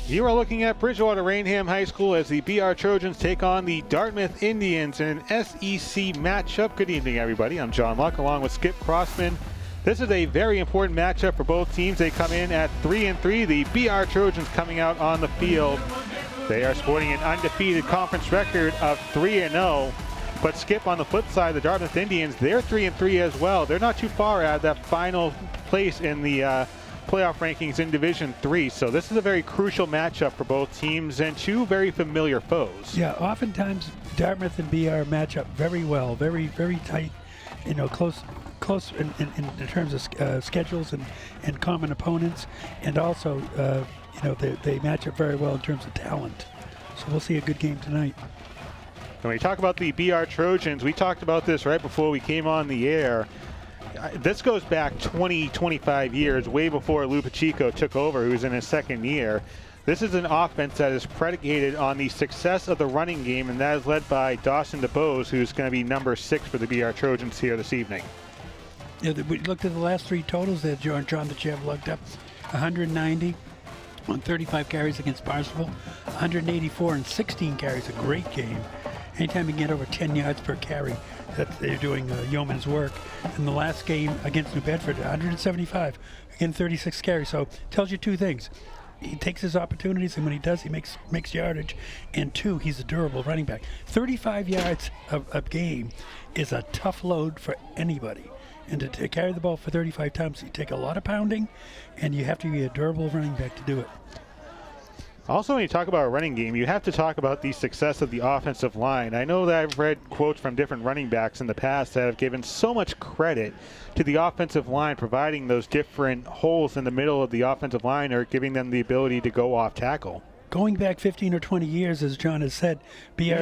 You are looking at Bridgewater Rainham High School as the BR Trojans take on the Dartmouth Indians in an SEC matchup. Good evening, everybody. I'm John Luck along with Skip Crossman. This is a very important matchup for both teams. They come in at 3-3. The BR Trojans coming out on the field. They are sporting an undefeated conference record of 3-0. But Skip, on the flip side, the Dartmouth Indians, they're 3-3 as well. They're not too far out of that final place in the playoff rankings in Division 3. So this is a very crucial matchup for both teams and two very familiar foes. Yeah, oftentimes Dartmouth and BR match up very well, very tight, close in terms of schedules and common opponents, and also they match up very well in terms of talent. So we'll see a good game tonight. When we talk about the BR Trojans, we talked about this right before we came on the air. This goes back 25 years, way before Lou Pacheco took over, who was in his second year. This is an offense that is predicated on the success of the running game, and that is led by Dawson DeBose, who's going to be number 6 for the BR Trojans here this evening. Yeah, we looked at the last three totals that John Dechev looked up. 190 on 35 carries against Barnstable, 184 and 16 carries, a great game. Anytime you get over 10 yards per carry, that they're doing yeoman's work. In the last game against New Bedford, 175, again 36 carries. So it tells you two things. He takes his opportunities, and when he does, he makes yardage. And two, he's a durable running back. 35 yards a game is a tough load for anybody. And to carry the ball for 35 times, you take a lot of pounding, and you have to be a durable running back to do it. Also, when you talk about a running game, you have to talk about the success of the offensive line. I know that I've read quotes from different running backs in the past that have given so much credit to the offensive line, providing those different holes in the middle of the offensive line or giving them the ability to go off tackle. Going back 15 or 20 years, as John has said, BR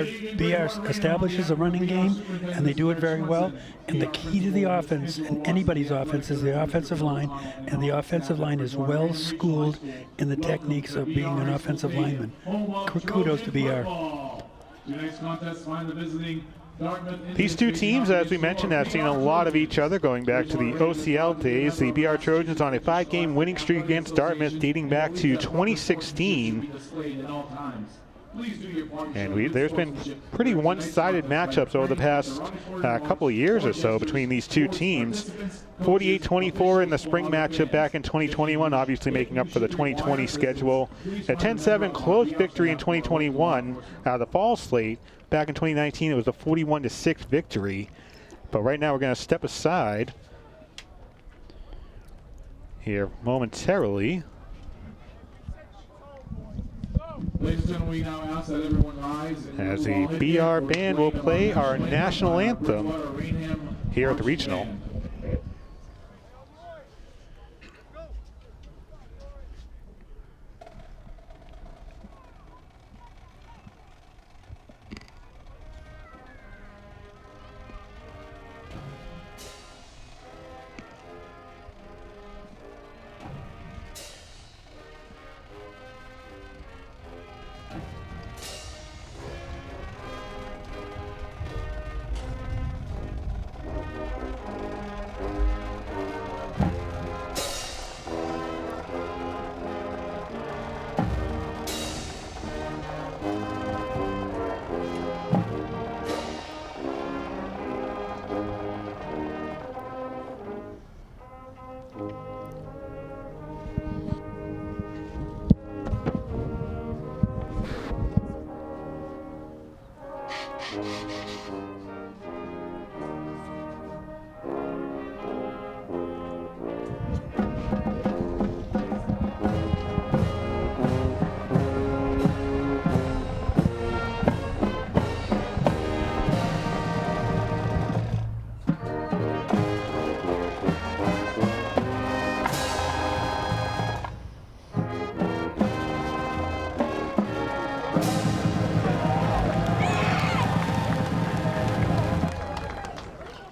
establishes a running game, and they do it very well. And the key to the offense, and anybody's offense, is the offensive line. And the offensive line is well schooled in the techniques of being an offensive lineman. Kudos to BR. Tonight's contest find the visiting These two teams, as we mentioned, have seen a lot of each other going back to the OCL days. The BR Trojans on a 5-game winning streak against Dartmouth dating back to 2016. And there's been pretty one-sided matchups over the past couple of years or so between these two teams. 48-24 in the spring matchup back in 2021, obviously making up for the 2020 schedule. A 10-7 close victory in 2021 out of the fall slate. Back in 2019, it was a 41-6 victory. But right now, we're going to step aside here momentarily. Ladies and gentlemen, we now ask that everyone rise. As the BR band will play our national anthem here at the regional.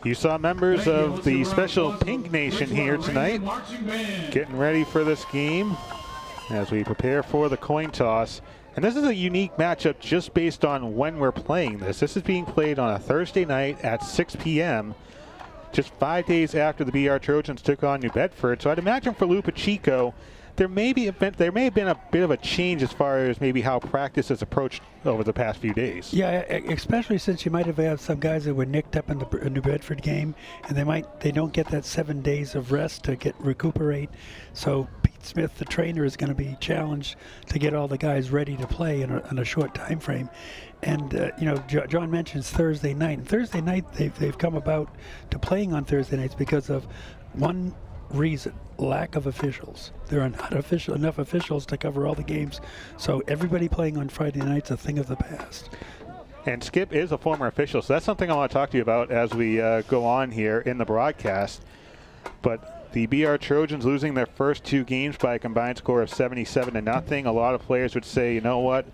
You saw members of the special Pink Nation here tonight getting ready for this game as we prepare for the coin toss. And this is a unique matchup just based on when we're playing this. This is being played on a Thursday night at 6 p.m., just 5 days after the BR Trojans took on New Bedford. So I'd imagine for Lou Pacheco, there may have been a bit of a change as far as maybe how practice is approached over the past few days. Yeah, especially since you might have had some guys that were nicked up in the New Bedford game, and they don't get that 7 days of rest to recuperate. So Pete Smith, the trainer, is going to be challenged to get all the guys ready to play in a short time frame. And John mentions Thursday night. And Thursday night they've come about to playing on Thursday nights because of one reason: lack of officials. There are not enough officials to cover all the games, so everybody playing on Friday night's a thing of the past. And Skip is a former official, so that's something I want to talk to you about as we go on here in the broadcast. But the BR Trojans losing their first 2 games by a combined score of 77-0. A lot of players would say, you know what,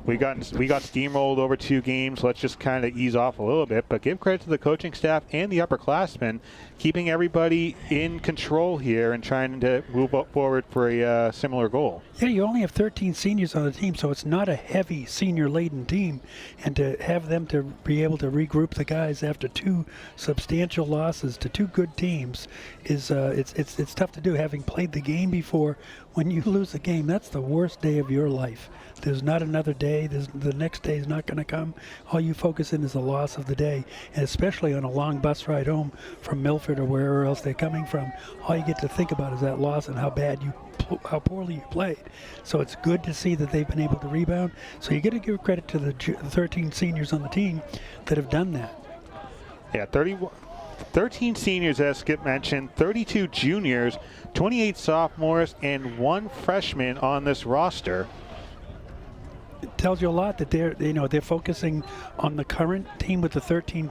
we got steamrolled over 2 games. Let's just kind of ease off a little bit. But give credit to the coaching staff and the upperclassmen, keeping everybody in control here and trying to move up forward for a similar goal. Yeah, you only have 13 seniors on the team, so it's not a heavy senior-laden team. And to have them to be able to regroup the guys after 2 substantial losses to 2 good teams is it's tough to do. Having played the game before, when you lose a game, that's the worst day of your life. There's not another day. The next day is not going to come. All you focus in is the loss of the day, and especially on a long bus ride home from Milford or wherever else they're coming from, all you get to think about is that loss and how poorly you played. So it's good to see that they've been able to rebound. So you got to give credit to the 13 seniors on the team that have done that. Yeah, 13 seniors, as Skip mentioned, 32 juniors, 28 sophomores, and 1 freshman on this roster. It tells you a lot that they're focusing on the current team with the 13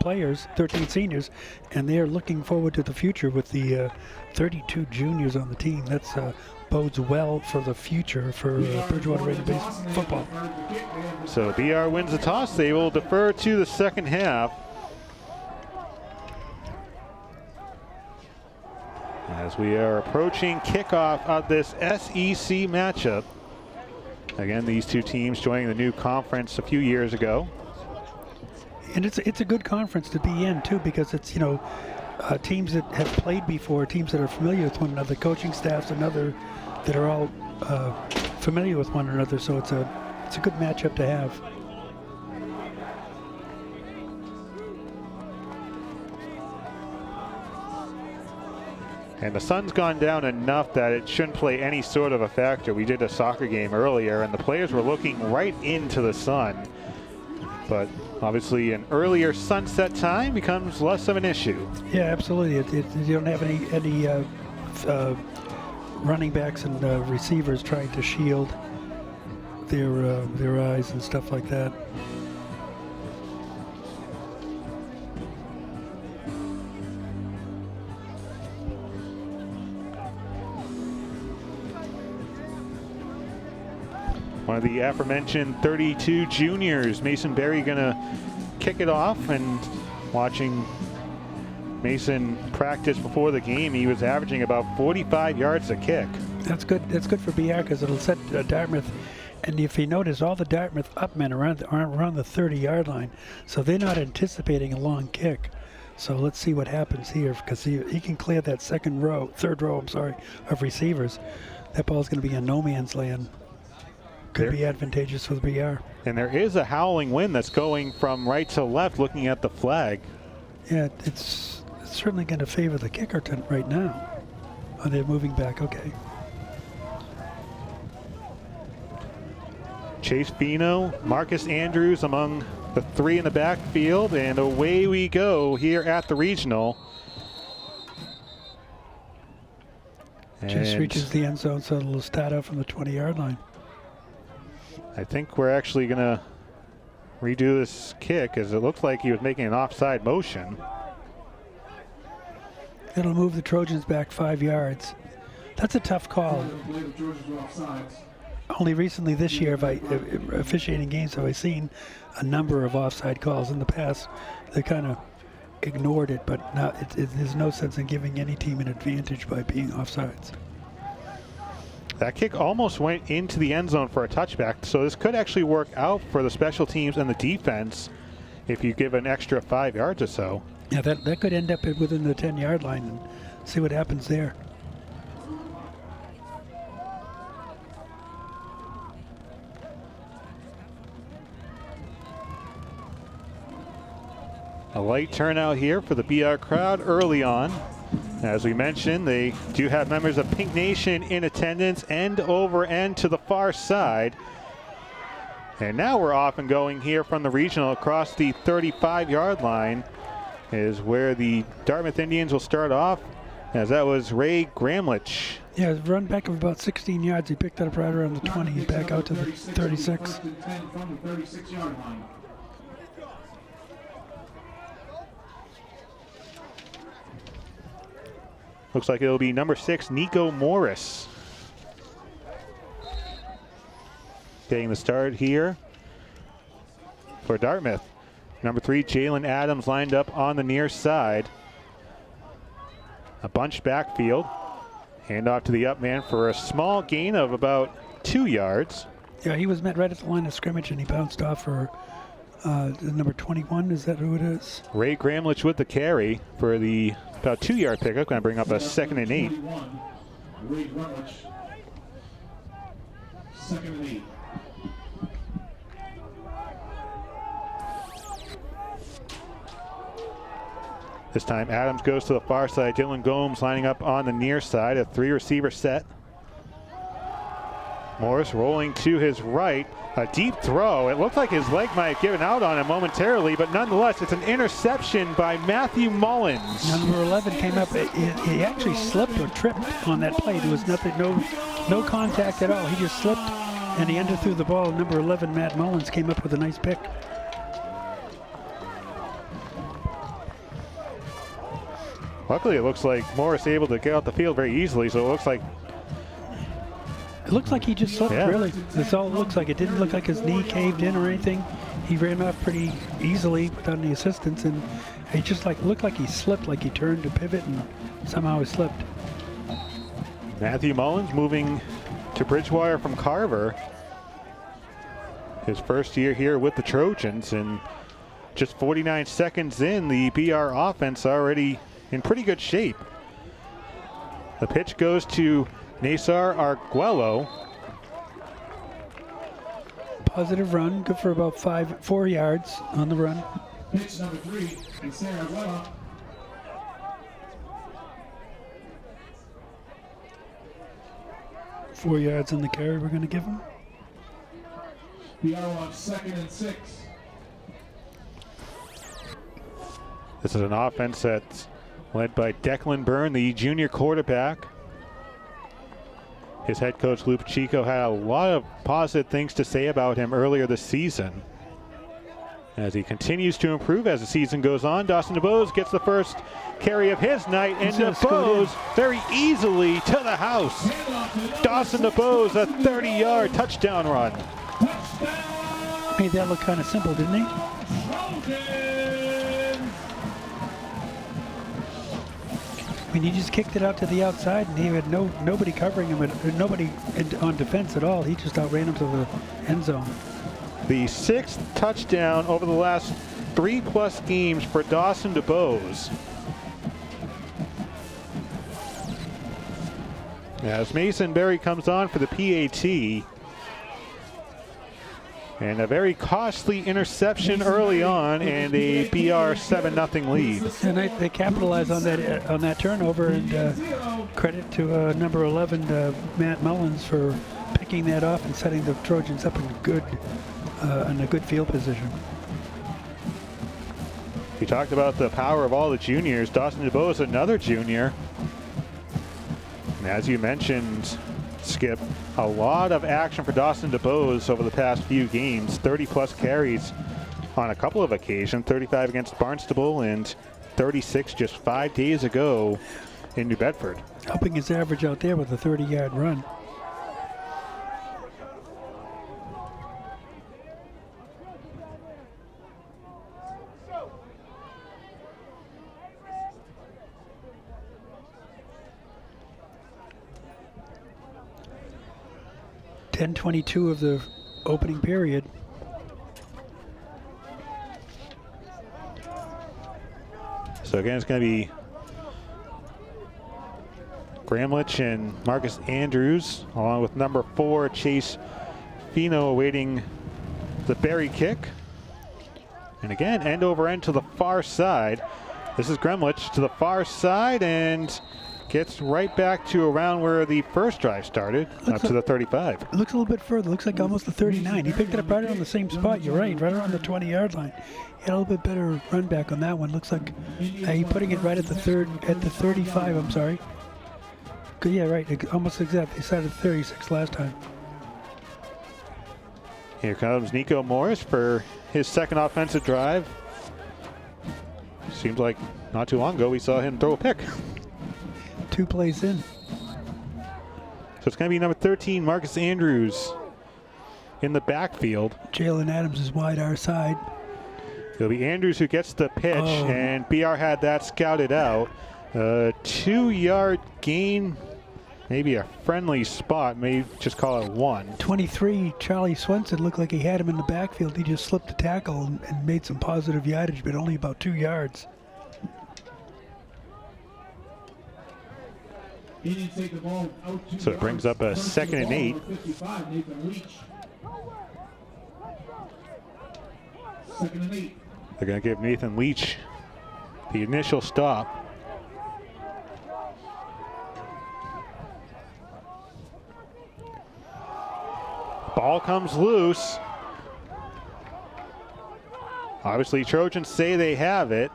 seniors, and they're looking forward to the future with the 32 juniors on the team. That's bodes well for the future for Bridgewater Raven-based football. So BR wins the toss. They will defer to the second half. As we are approaching kickoff of this SEC matchup. Again, these 2 teams joining the new conference a few years ago. And it's a good conference to be in, too, because it's, teams that have played before, teams that are familiar with one another, coaching staffs and other that are all familiar with one another. So it's a good matchup to have. And the sun's gone down enough that it shouldn't play any sort of a factor. We did a soccer game earlier, and the players were looking right into the sun. But obviously an earlier sunset time becomes less of an issue. Yeah, absolutely. You don't have any running backs and receivers trying to shield their eyes and stuff like that. One of the aforementioned 32 juniors, Mason Berry, going to kick it off. And watching Mason practice before the game, he was averaging about 45 yards a kick. That's good. That's good for BR because it'll set Dartmouth. And if you notice, all the Dartmouth upmen are around the 30-yard line, so they're not anticipating a long kick. So let's see what happens here, because he can clear that third row of receivers. That ball's going to be in no man's land. Could be advantageous for the BR. And there is a howling wind that's going from right to left looking at the flag. Yeah, it's certainly going to favor the kicker right now. Oh, they're moving back. Okay. Chase Bino, Marcus Andrews among the 3 in the backfield, and away we go here at the regional. Chase reaches the end zone, so it'll start out from the 20-yard line. I think we're actually going to redo this kick, as it looks like he was making an offside motion. It'll move the Trojans back 5 yards. That's a tough call. Only recently this year, officiating games, have I seen a number of offside calls. In the past, they kind of ignored it, but now there's no sense in giving any team an advantage by being offsides. That kick almost went into the end zone for a touchback, so this could actually work out for the special teams and the defense if you give an extra 5 yards or so. Yeah, that could end up within the 10-yard line, and see what happens there. A light turnout here for the BR crowd early on. As we mentioned, they do have members of Pink Nation in attendance, end over end to the far side. And now we're off and going here from the regional across the 35-yard line is where the Dartmouth Indians will start off, as that was Ray Gramlich. Yeah, a run back of about 16 yards. He picked that up right around the 20. He's back out to the 36. Looks like it'll be number 6, Nico Morris, getting the start here for Dartmouth. Number 3, Jalen Adams lined up on the near side. A bunch backfield. Hand off to the up man for a small gain of about 2 yards. Yeah, he was met right at the line of scrimmage and he bounced off for the number 21. Is that who it is? Ray Gramlich with the carry for the about 2-yard pickup. Going to bring up a 2nd and 8. Ray Gramlich, 2nd and 8. This time Adams goes to the far side. Dylan Gomes lining up on the near side. A 3-receiver set. Morris rolling to his right. A deep throw. It looked like his leg might have given out on him momentarily, but nonetheless, it's an interception by Matthew Mullins. Number 11 came up. He actually slipped or tripped on that play. There was nothing, no contact at all. He just slipped and he underthrew the ball. Number 11, Matt Mullins, came up with a nice pick. Luckily, it looks like Morris able to get out the field very easily, so it looks like he just slipped, yeah. Really. That's all it looks like. It didn't look like his knee caved in or anything. He ran off pretty easily without any assistance, and it just looked like he slipped, like he turned to pivot, and somehow he slipped. Matthew Mullins moving to Bridgewater from Carver. His first year here with the Trojans, and just 49 seconds in, the BR offense already in pretty good shape. The pitch goes to Nassar Arguello. Positive run, good for about 4 yards on the run. Pitch number 3, Nassar Arguello. Four yards on the carry we're going to give him. The arrow on 2nd and 6. This is an offense that's led by Declan Byrne, the junior quarterback. His head coach, Lou Pacheco, had a lot of positive things to say about him earlier this season. As he continues to improve as the season goes on, Dawson DeBose gets the first carry of his night, and DeBose very easily to the house. Dawson DeBose, a 30-yard touchdown run. Made that look kind of simple, didn't he? I mean, he just kicked it out to the outside, and he had nobody covering him, nobody on defense at all. He just outran him to the end zone. The 6th touchdown over the last 3+ games for Dawson DeBose. As Mason Berry comes on for the PAT. And a very costly interception early on, and a BR 7-0 lead. And they capitalize on that turnover, and credit to number 11, Matt Mullins, for picking that off and setting the Trojans up in a good field position. We talked about the power of all the juniors. Dawson DeBose, another junior. And as you mentioned, Skip, a lot of action for Dawson DeBose over the past few games. 30+ carries on a couple of occasions. 35 against Barnstable and 36 just 5 days ago in New Bedford. Helping his average out there with a 30-yard run. .10:22 of the opening period. So again, it's going to be Gramlich and Marcus Andrews, along with number 4, Chase Fino, awaiting the Berry kick. And again, end over end to the far side. This is Gremlich to the far side and gets right back to around where the first drive started, up to the 35. It looks a little bit further. Looks like almost the 39. He picked it up right on the same spot. You're right around the 20-yard line. He had a little bit better run back on that one. Looks like he's putting it right at the 35. I'm sorry. Yeah, right. Almost exactly. He started 36 last time. Here comes Nico Morris for his second offensive drive. Seems like not too long ago we saw him throw a pick. 2 plays in. So it's going to be number 13, Marcus Andrews, in the backfield. Jalen Adams is wide our side. It'll be Andrews who gets the pitch, and BR had that scouted out. 2-yard gain, maybe a friendly spot, maybe just call it 1. 23, Charlie Swenson looked like he had him in the backfield. He just slipped a tackle and made some positive yardage, but only about 2 yards. So it brings up a 2nd and 8. They're going to give Nathan Leach the initial stop. Ball comes loose. Obviously, Trojans say they have it.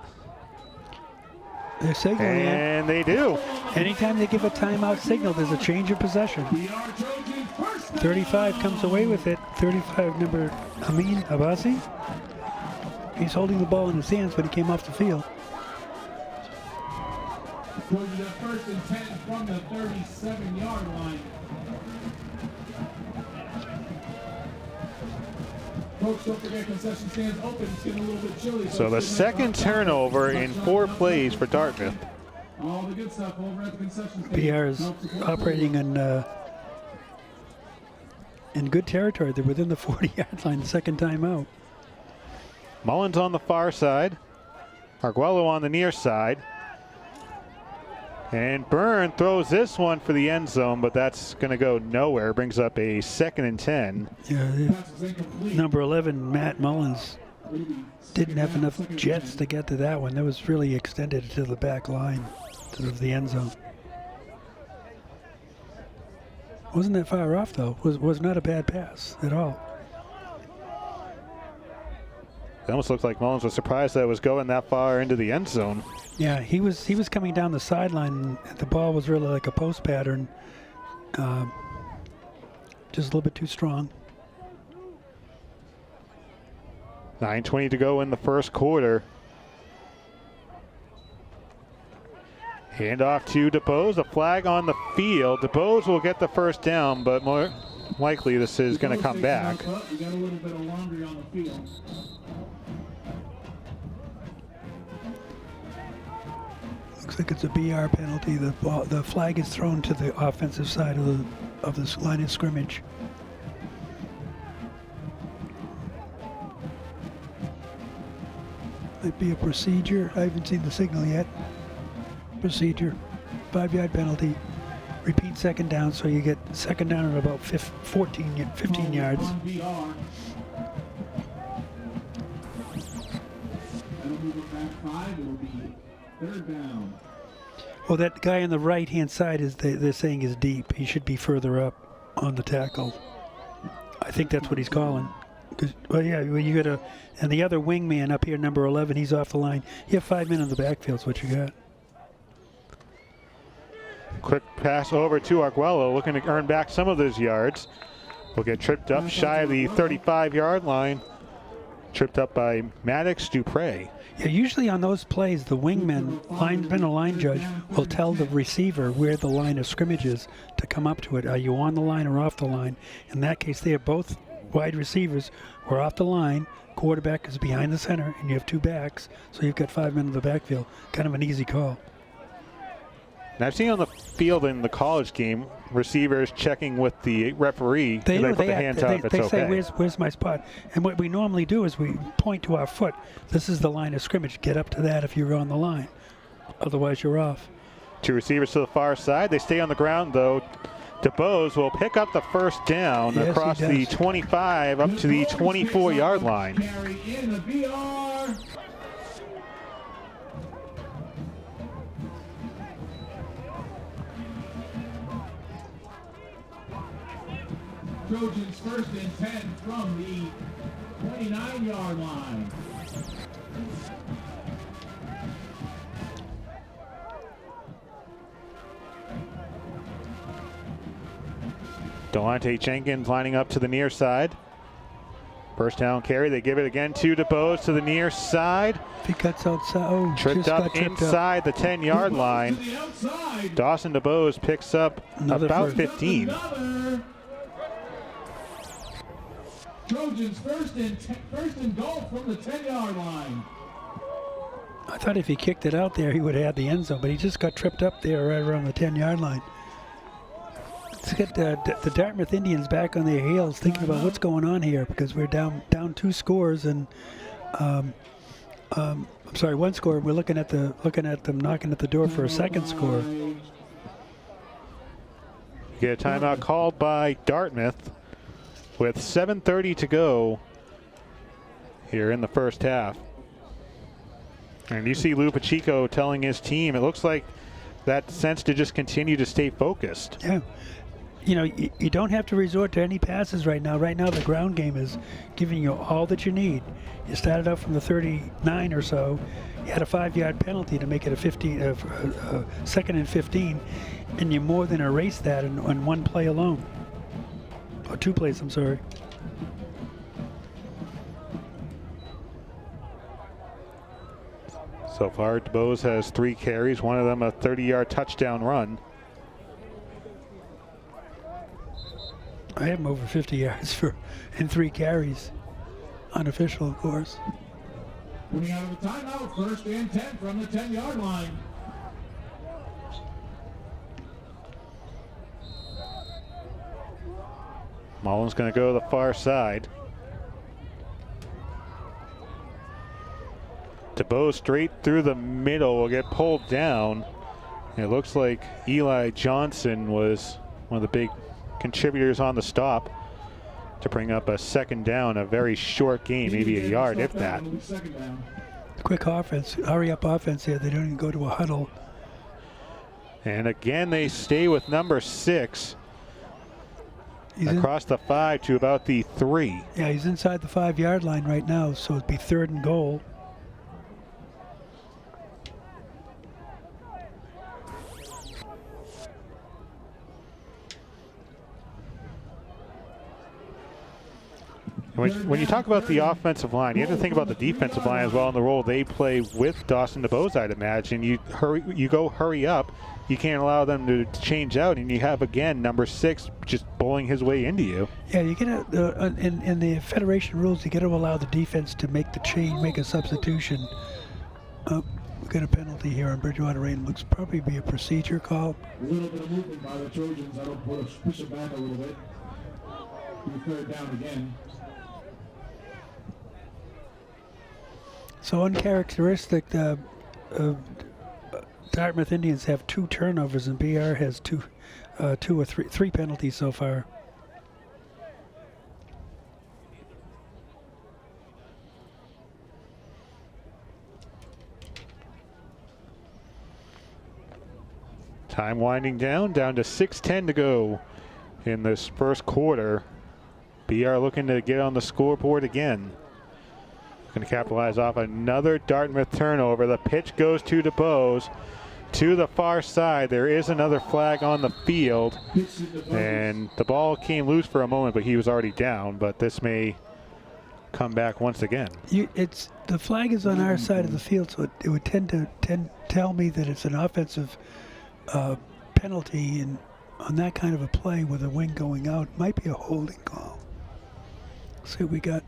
They're signaling it. And they do. Anytime they give a timeout signal, there's a change of possession. 35 comes away with it. 35, number Amin Abbasi. He's holding the ball in his hands when he came off the field. First and 10 from the 37-yard line. Folks, don't forget concession stands open. It's getting a little bit chilly. So the second turnover in 4 plays for Dartmouth. All the good stuff over at the concession stand. PR is operating in good territory. They're within the 40-yard line the second time out. Mullins on the far side. Arguello on the near side. And Byrne throws this one for the end zone, but that's going to go nowhere. Brings up a 2nd and 10. Yeah, number 11, Matt Mullins, didn't have enough jets to get to that one. That was really extended to the back line, to the end zone. Wasn't that far off, though. Was not a bad pass at all. It almost looked like Mullins was surprised that it was going that far into the end zone. Yeah, he was coming down the sideline. And the ball was really like a post pattern, just a little bit too strong. 9:20 to go in the first quarter. Handoff to DeBose. A flag on the field. DeBose will get the first down, but more likely this is going to come back. We got a little bit of laundry on the field. Looks like it's a BR penalty. The flag is thrown to the offensive side of this line of scrimmage. Might be a procedure. I haven't seen the signal yet. Procedure. 5-yard penalty. Repeat second down, so you get second down at about 15 yards. That'll move it back 5. It'll be 3rd down. Well, that guy on the right-hand side is they're saying is deep. He should be further up on the tackle. I think that's what he's calling. Well, yeah, you got a, and the other wingman up here, number 11, he's off the line. You have 5 men in the backfield. Is what you got. Quick pass over to Arguello, looking to earn back some of those yards. Will get tripped up shy of the 35-yard line. Tripped up by Maddox Dupre. Yeah, usually on those plays, the wingman, linesman or line judge, will tell the receiver where the line of scrimmage is to come up to it. Are you on the line or off the line? In that case, they are both wide receivers who are off the line. Quarterback is behind the center, and you have 2 backs, so you've got 5 men in the backfield. Kind of an easy call. And I've seen on the field in the college game, receivers checking with the referee. They put the hands up, it's they okay. say, where's my spot? And what we normally do is we point to our foot. This is the line of scrimmage. Get up to that if you're on the line. Otherwise, you're off. 2 receivers to the far side. They stay on the ground, though. DeBose will pick up the first down across the 25 up to the 24-yard line. Carry in the BR. Trojans first and 10 from the 29-yard line. Delonte Jenkins lining up to the near side. First down carry. They give it again to DeBose to the near side. He cuts outside. Oh, tripped up inside the 10-yard line. Dawson DeBose picks up about 15. Trojans first and goal from the 10-yard line. I thought if he kicked it out there, he would have had the end zone, but he just got tripped up there right around the 10-yard line. Let's get the Dartmouth Indians back on their heels, thinking about what's going on here, because we're down 2 scores, and I'm sorry, 1 score. We're looking at them knocking at the door for a second score. You get a timeout called by Dartmouth with 7:30 to go here in the first half. And you see Lou Pacheco telling his team, it looks like that sense to just continue to stay focused. Yeah. You know, you don't have to resort to any passes right now. Right now, the ground game is giving you all that you need. You started out from the 39 or so. You had a 5-yard penalty to make it a 2nd and 15, and you more than erased that in 1 play alone. Or 2 plays, I'm sorry. So far, DeBose has 3 carries, one of them a 30-yard touchdown run. I have him over 50 yards in 3 carries. Unofficial, of course. Coming out of the timeout, first and 10 from the 10-yard line. Mullen's going to go to the far side. DeBose straight through the middle will get pulled down. It looks like Eli Johnson was one of the big contributors on the stop to bring up a second down, a very short game, maybe a yard, if that. Quick offense, hurry up offense here. They don't even go to a huddle. And again, they stay with number 6 across the 5 to about the 3. Yeah, he's inside the 5-yard line right now, so it'd be 3rd and goal. When you talk about the offensive line, you have to think about the defensive line as well and the role they play with Dawson DeBose, I'd imagine. You hurry up. You can't allow them to change out, and you have, again, number 6 just bowling his way into you. Yeah, you get in the Federation rules, you got to allow the defense to make the change, make a substitution. We got a penalty here on Bridgewater Rain. Looks probably be a procedure call. A little bit of movement by the Trojans. That'll push it back a little bit. Be 3rd down again. So uncharacteristic, Dartmouth Indians have 2 turnovers and BR has 2 or 3 penalties so far. Time winding down to 6:10 to go in this first quarter. BR looking to get on the scoreboard again. Going to capitalize off another Dartmouth turnover. The pitch goes to DeBose to the far side. There is another flag on the field, and the ball came loose for a moment, but he was already down. But this may come back once again. The flag is on our side of the field, so it would tend to tell me that it's an offensive penalty, and on that kind of a play with a wing going out, might be a holding call. Let's see what we got.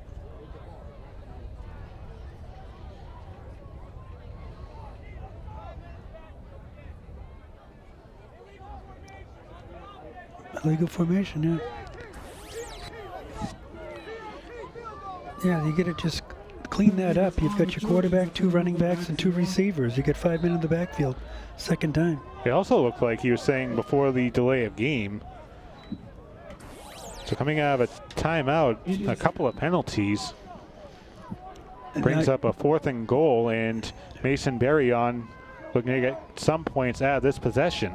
Legal formation, yeah. Yeah, you got to just clean that up. You've got your quarterback, 2 running backs, and 2 receivers. You get 5 men in the backfield. Second time. It also looked like he was saying before the delay of game So coming out of a timeout, a couple of penalties. Brings up a 4th and goal, and Mason Berry on looking to get some points out of this possession.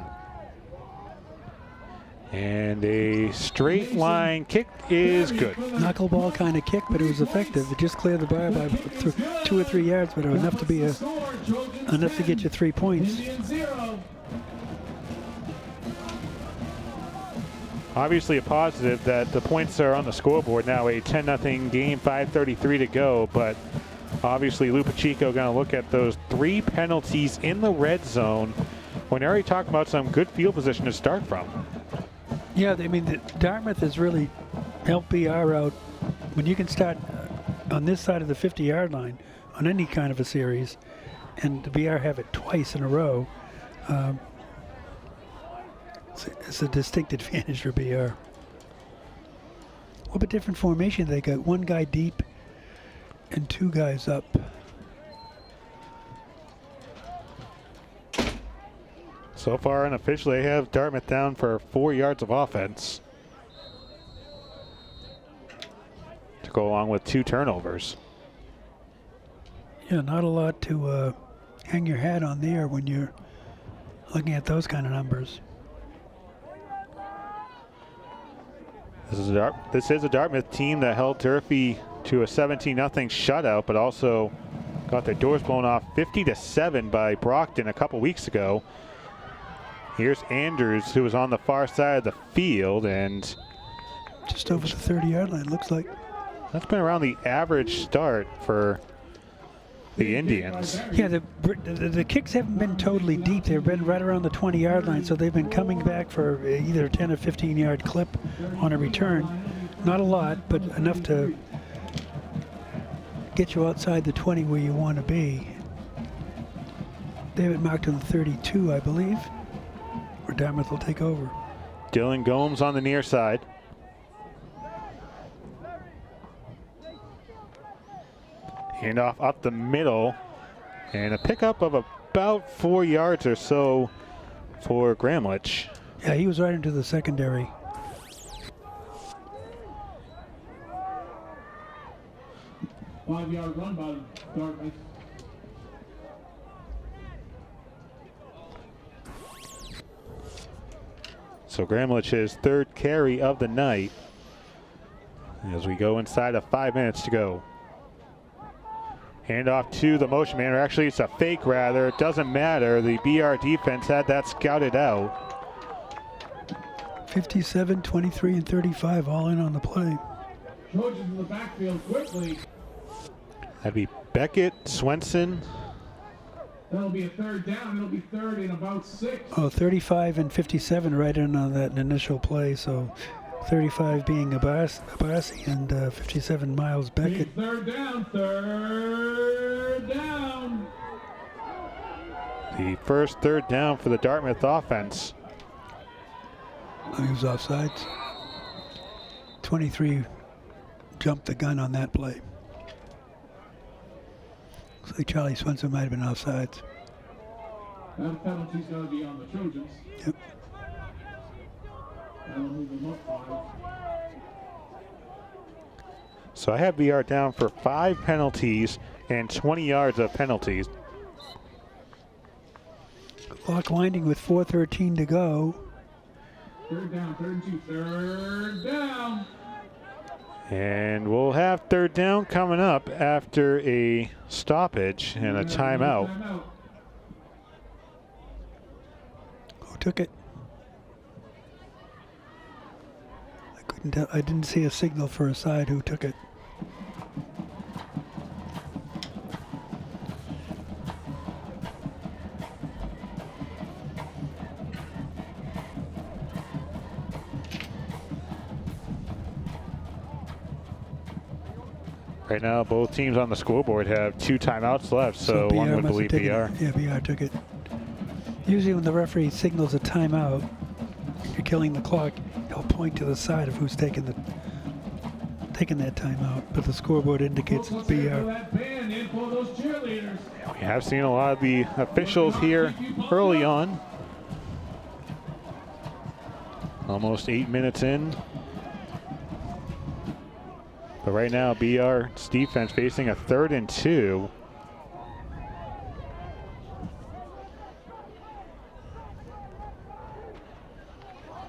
And a straight line kick is good. Knuckleball kind of kick, but it was effective. It just cleared the bar by 2 or 3 yards, but it was enough to be enough to get you 3 points. Obviously a positive that the points are on the scoreboard now, a 10-0 game, 5:33 to go, but obviously Lou Pacheco going to look at those 3 penalties in the red zone when already talking about some good field position to start from. Yeah, I mean, Dartmouth has really helped BR out. When you can start on this side of the 50-yard line on any kind of a series, and the BR have it twice in a row, it's a distinct advantage for BR. What a different formation they got. 1 guy deep and 2 guys up. So far unofficially, they have Dartmouth down for 4 yards of offense to go along with 2 turnovers. Yeah, not a lot to hang your hat on there when you're looking at those kind of numbers. This is a Dartmouth team that held Durfee to a 17-0 shutout, but also got their doors blown off 50-7 by Brockton a couple weeks ago. Here's Andrews, who was on the far side of the field, and just over the 30-yard line, looks like. That's been around the average start for the Indians. Yeah, the kicks haven't been totally deep. They've been right around the 20-yard line, so they've been coming back for either a 10 or 15-yard clip on a return. Not a lot, but enough to get you outside the 20 where you want to be. They have it marked on the 32, I believe, where Dartmouth will take over. Dylan Gomes on the near side. Handoff up the middle, and a pickup of about 4 yards or so for Gramlich. Yeah, he was right into the secondary. Five-yard run by Dartmouth. So Gramlich's 3rd carry of the night as we go inside of 5 minutes to go. Handoff to the motion man, or actually it's a fake rather. It doesn't matter. The BR defense had that scouted out. 57, 23, and 35 all in on the play. Trojans in the backfield quickly. That'd be Beckett, Swenson. That'll be a 3rd down. It'll be 3rd and about 6. Oh, 35 and 57 right in on that initial play. So 35 being Abasi and 57 Miles Beckett. 3rd down. The first 3rd down for the Dartmouth offense. Oh, he was offsides. 23 jumped the gun on that play. Looks like Charlie Swenson might have been offsides. That penalty's going to be on the Trojans. Yep. That'll move them up 5. So I have VR down for 5 penalties and 20 yards of penalties. Clock winding with 4:13 to go. 3rd down, 3rd and 2, 3rd down. And we'll have 3rd down coming up after a stoppage and a timeout. Who took it? I couldn't tell. I didn't see a signal for a side. Who took it? Right now, both teams on the scoreboard have 2 timeouts left, so one would believe BR. Yeah, BR took it. Usually when the referee signals a timeout, you're killing the clock, he'll point to the side of who's taking that timeout, but the scoreboard indicates it's BR. We have seen a lot of the officials here early on. Almost 8 minutes in. But right now, BR's defense facing a 3rd and 2.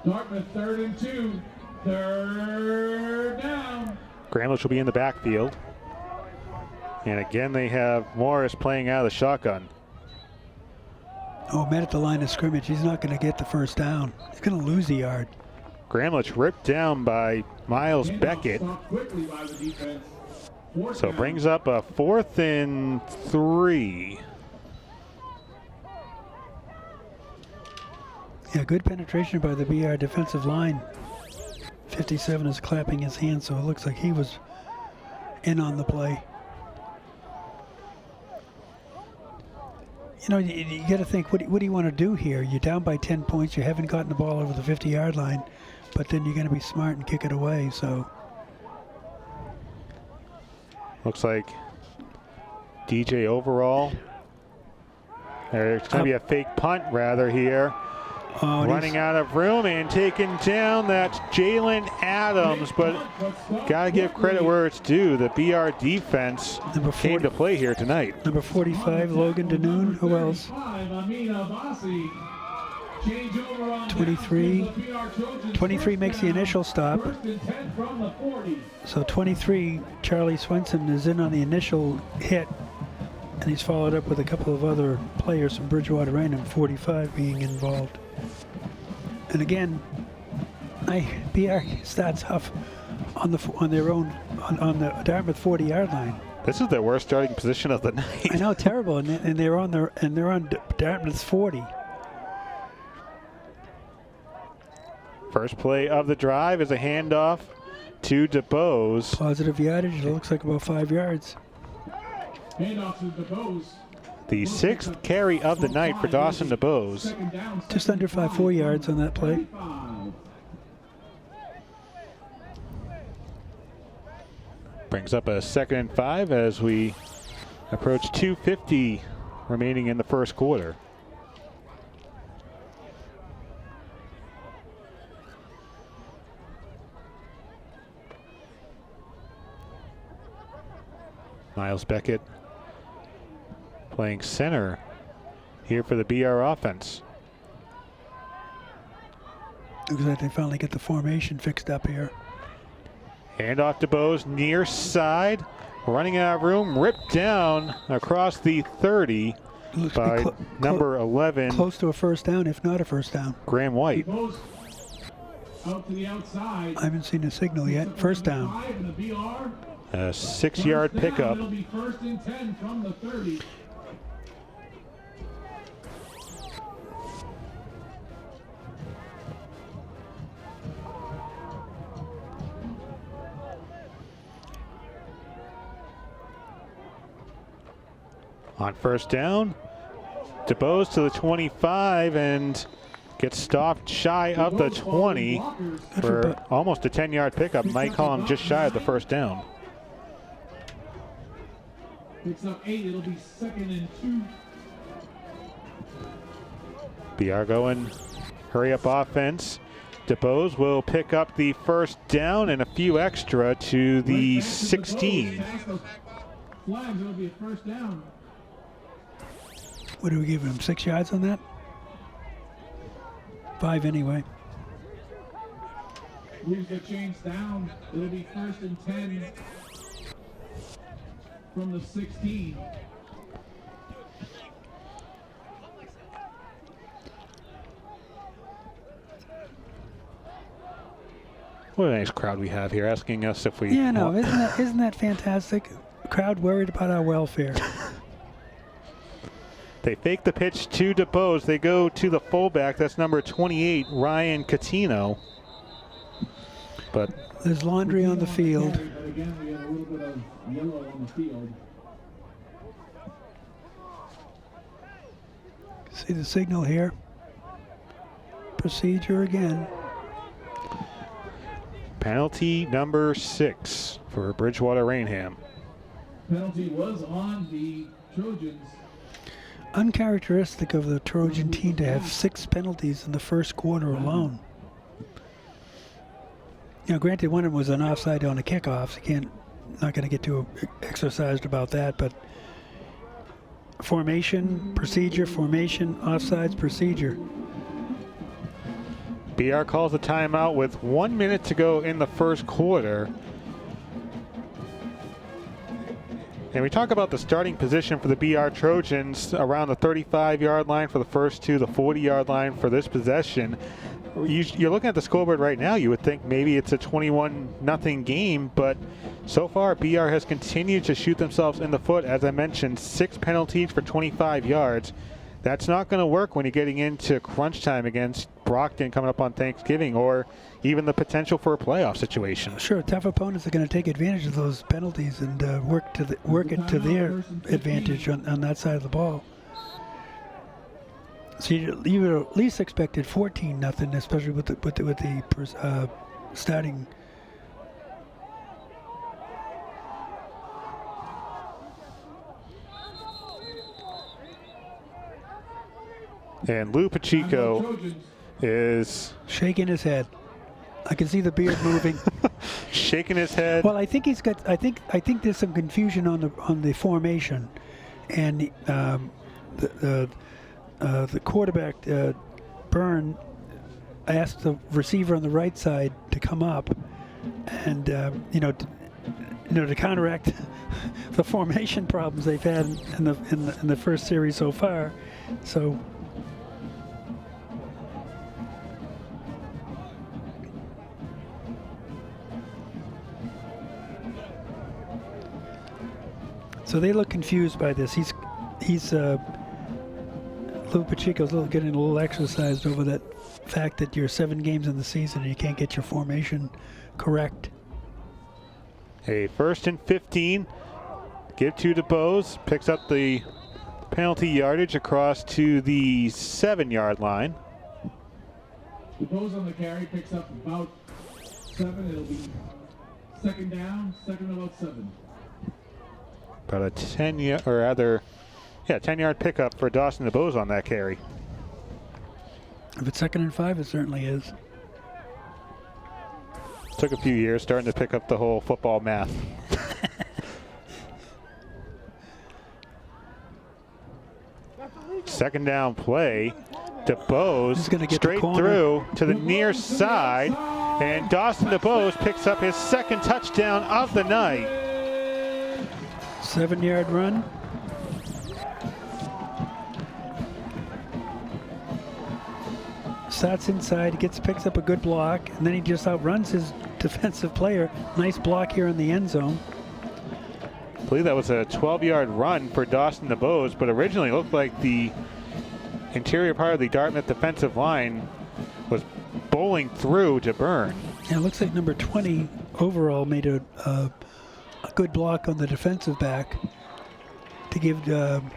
Dartmouth 3rd and 2. 3rd down. Gramlich will be in the backfield. And again, they have Morris playing out of the shotgun. Oh, met at the line of scrimmage. He's not going to get the first down. He's going to lose the yard. Gramlich ripped down by Miles Beckett. So it brings up a 4th and 3. Yeah, good penetration by the BR defensive line. 57 is clapping his hands, so it looks like he was in on the play. You know, you got to think, what do you want to do here? You're down by 10 points. You haven't gotten the ball over the 50-yard line, but then you're going to be smart and kick it away. So looks like DJ overall. There's going to be a fake punt rather here. Oh, running out of room and taken down. That's Jalen Adams, but got to give credit where it's due. The BR defense came to play here tonight. Number 45, Logan Danoon. Who else? 23 makes the initial stop. So 23, Charlie Swenson is in on the initial hit, and he's followed up with a couple of other players from Bridgewater Raynham, 45 being involved. And again, BR starts off on their own on the Dartmouth 40-yard line. This is their worst starting position of the night. I know, terrible, and they're on Dartmouth's 40. First play of the drive is a handoff to DeBose. Positive yardage. It looks like about 5 yards. Handoff to DeBose. The 6th carry of the night for Dawson DeBose. Just under 4 yards on that play. Brings up a 2nd and 5 as we approach 2:50 remaining in the first quarter. Miles Beckett playing center here for the BR offense. Looks like they finally get the formation fixed up here. Handoff to Bose near side, running out of room, ripped down across the 30 by number 11. Close to a first down, if not a first down. Graham White. Out to the outside. I haven't seen a signal yet. First down. A 6-yard pickup. It'll be 1st and 10 from the 30. On first down, DeBose to the 25 and gets stopped shy of the 20 for almost a 10-yard pickup. Might call him just shy of the first down. Picks up 8. It'll be 2nd and 2. BR going hurry up offense. DeBose will pick up the first down and a few extra to the 16. Flags, it'll be a first down. What do we give him? 6 yards on that? 5 anyway. Moves the chains down. It'll be 1st and 10 from the 16. What a nice crowd we have here asking us if we... Yeah, no, isn't that fantastic? Crowd worried about our welfare. They fake the pitch to DeBose. They go to the fullback. That's number 28, Ryan Catino. But there's laundry on the field. But again, we have a little bit of yellow on the field. See the signal here. Procedure again. penalty number 6 for Bridgewater Raynham. Penalty was on the Trojans. Uncharacteristic of the Trojan team to have 6 penalties in the first quarter alone. You know, granted, one of them was an offside on a kickoff. You can't not going to get too exercised about that, but formation, procedure, formation, offsides, procedure. BR calls a timeout with 1 minute to go in the first quarter. And we talk about the starting position for the BR Trojans around the 35-yard line for the first two, the 40-yard line for this possession. You're looking at the scoreboard right now, you would think maybe it's a 21-0 game, but so far BR has continued to shoot themselves in the foot. As I mentioned, 6 penalties for 25 yards. That's not going to work when you're getting into crunch time against Brockton coming up on Thanksgiving, or even the potential for a playoff situation. Sure, tough opponents are going to take advantage of those penalties and work it to their advantage on that side of the ball. So you would at least expected 14-0, especially with the starting. And Lou Pacheco is shaking his head. I can see the beard moving. Shaking his head. Well, I think he's got. I think there's some confusion on the formation, and the quarterback Byrne asked the receiver on the right side to come up, and to counteract the formation problems they've had in the first series so far. So. So they look confused by this. He's Lou Pacheco's getting a little exercised over that fact that you're 7 games in the season and you can't get your formation correct. A 1st and 15. Give to DeBose. Picks up the penalty yardage across to the 7-yard line. DeBose on the carry picks up about 7. It'll be second down, second about 7. About a 10-yard pickup for Dawson DeBose on that carry. If it's 2nd and 5, it certainly is. Took a few years starting to pick up the whole football math. Second down play. DeBose straight through to the near side. And Dawson DeBose picks up his 2nd touchdown of the night. 7-yard run. Starts inside, picks up a good block, and then he just outruns his defensive player. Nice block here in the end zone. I believe that was a 12-yard run for Dawson DeBose, but originally it looked like the interior part of the Dartmouth defensive line was bowling through to Byrne. Yeah, it looks like number 20 overall made a good block on the defensive back to give Dawson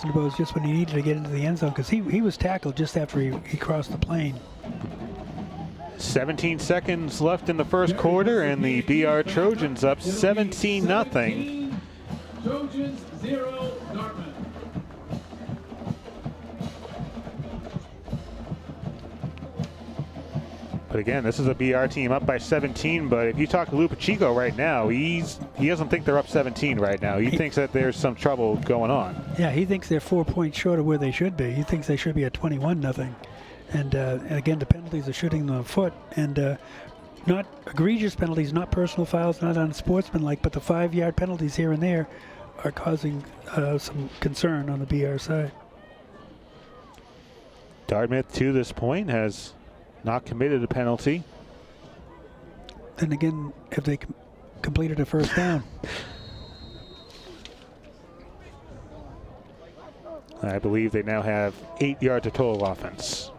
DeBose just when he needed to get into the end zone, because he was tackled just after he crossed the plane. 17 seconds left in the first quarter, and the BR Trojans up 17-0. Trojans 0, Dartmouth. But again, this is a BR team up by 17, but if you talk to Lou Pacheco right now, he doesn't think they're up 17 right now. He thinks that there's some trouble going on. Yeah, he thinks they're 4 points short of where they should be. He thinks they should be at 21-0. And again, the penalties are shooting them in the foot. And not egregious penalties, not personal fouls, not unsportsmanlike, but the 5-yard penalties here and there are causing some concern on the BR side. Dartmouth, to this point, has not committed a penalty. Then again, if they completed a first down. I believe they now have 8 yards of total offense.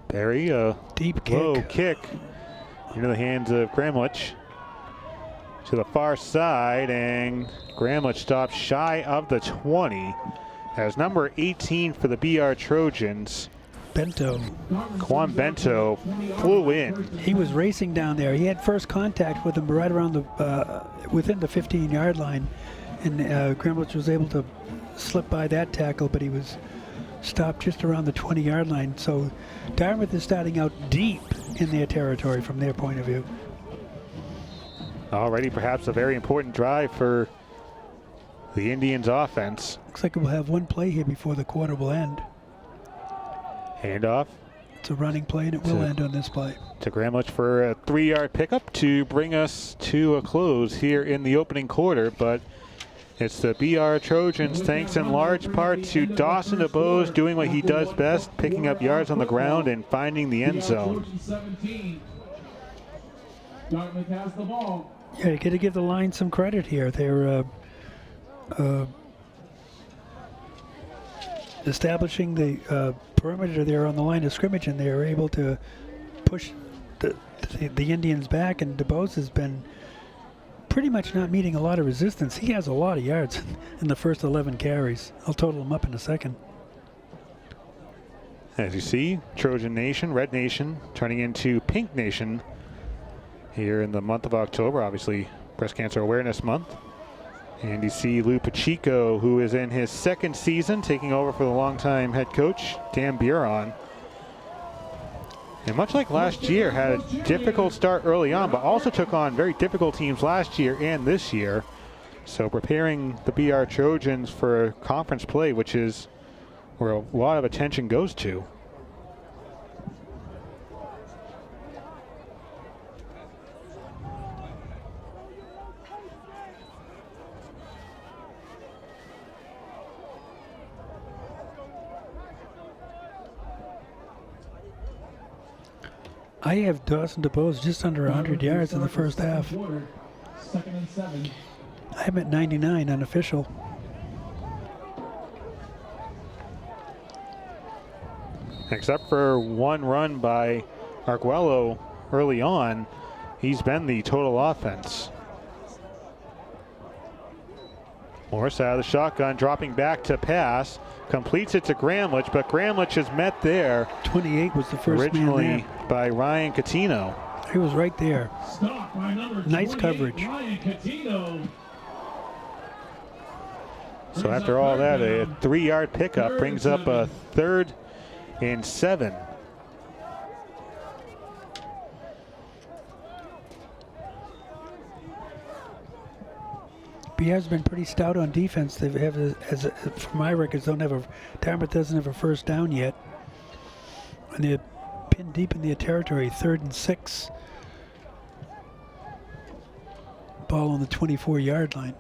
Barry, a deep low kick into the hands of Gramlich to the far side, and Gramlich stops shy of the 20 as number 18 for the BR Trojans, Quan Bento, flew in. He was racing down there. He had first contact with him right around the within the 15-yard line, and Gremlich was able to slip by that tackle, but he was stopped just around the 20-yard line. So Dartmouth is starting out deep in their territory from their point of view. Already perhaps a very important drive for the Indians offense. Looks like we'll have one play here before the quarter will end. Handoff. It's a running play, and it will end on this play. To Gremlich for a 3-yard pickup to bring us to a close here in the opening quarter, but it's the BR Trojans, thanks in large part to Dawson DeBose doing what he does best, picking up yards on the ground and finding the end zone. Dartmouth has the ball. Yeah, you got to give the line some credit here. They're establishing the perimeter there on the line of scrimmage, and they are able to push the Indians back, and DeBose has been pretty much not meeting a lot of resistance. He has a lot of yards in the first 11 carries. I'll total them up in a second. As you see, Trojan Nation, Red Nation, turning into Pink Nation here in the month of October, obviously Breast Cancer Awareness Month. And you see Lou Pacheco, who is in his second season, taking over for the longtime head coach, Dan Buron. And much like last year, had a difficult start early on, but also took on very difficult teams last year and this year. So preparing the BR Trojans for conference play, which is where a lot of attention goes to. I have Dawson DeBose just under 100 yards in the first half. Second and 7. I'm at 99 unofficial. Except for one run by Arguello early on, he's been the total offense. Morris out of the shotgun, dropping back to pass. Completes it to Gremlich, but Gremlich is met there. 28 was the first originally man there. By Ryan Catino. He was right there. Stop by number nice coverage. Ryan Catino. So after all that, a 3-yard pickup brings up a 3rd and 7. BR's been pretty stout on defense. They have, for my records, Dartmouth doesn't have a first down yet. And they're pinned deep in their territory, 3rd and 6. Ball on the 24-yard line.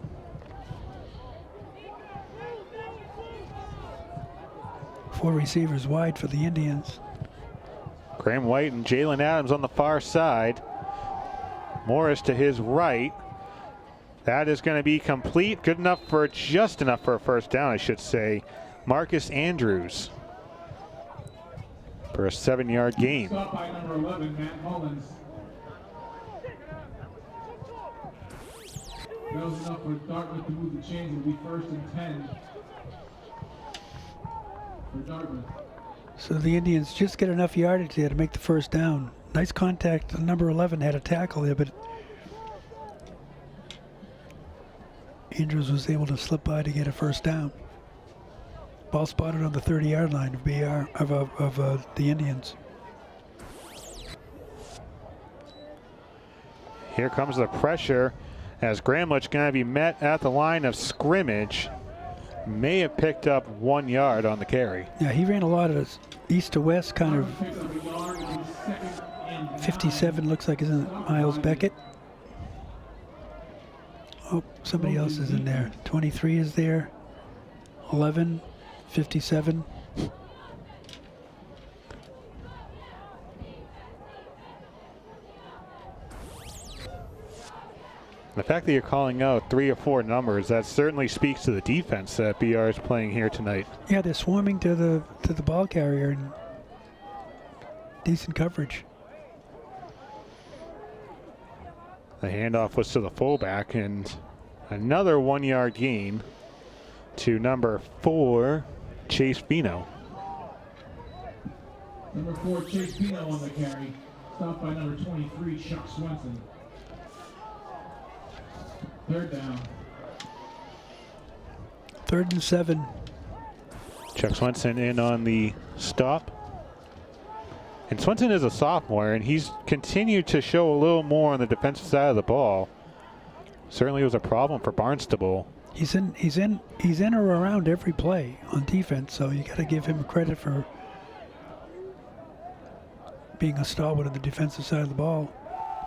Four receivers wide for the Indians. Graham White and Jalen Adams on the far side. Morris to his right. That is going to be complete. Good enough for, just enough for a first down, I should say. Marcus Andrews for a 7-yard gain. Stop by number 11, Matt Mullins. That was enough for Dartmouth to move the chains. It'll be 1st and 10 for Dartmouth. So the Indians just get enough yardage there to make the first down. Nice contact. Number 11 had a tackle there, but Andrews was able to slip by to get a first down. Ball spotted on the 30-yard line of the Indians. Here comes the pressure as Gremlich going to be met at the line of scrimmage. May have picked up 1 yard on the carry. Yeah, he ran a lot of this east to west kind of. 57 looks like isn't it Miles Beckett. Oh, somebody else is in there. 23 is there. 11, 57. The fact that you're calling out 3 or 4 numbers, that certainly speaks to the defense that BR is playing here tonight. Yeah, they're swarming to the ball carrier and decent coverage. The handoff was to the fullback and another 1-yard gain to number 4, Chase Fino. Number 4, Chase Fino on the carry. Stopped by number 23, Chuck Swenson. 3rd down. 3rd and 7. Chuck Swenson in on the stop. And Swenson is a sophomore, and he's continued to show a little more on the defensive side of the ball. Certainly was a problem for Barnstable. He's in or around every play on defense, so you got to give him credit for being a stalwart on the defensive side of the ball.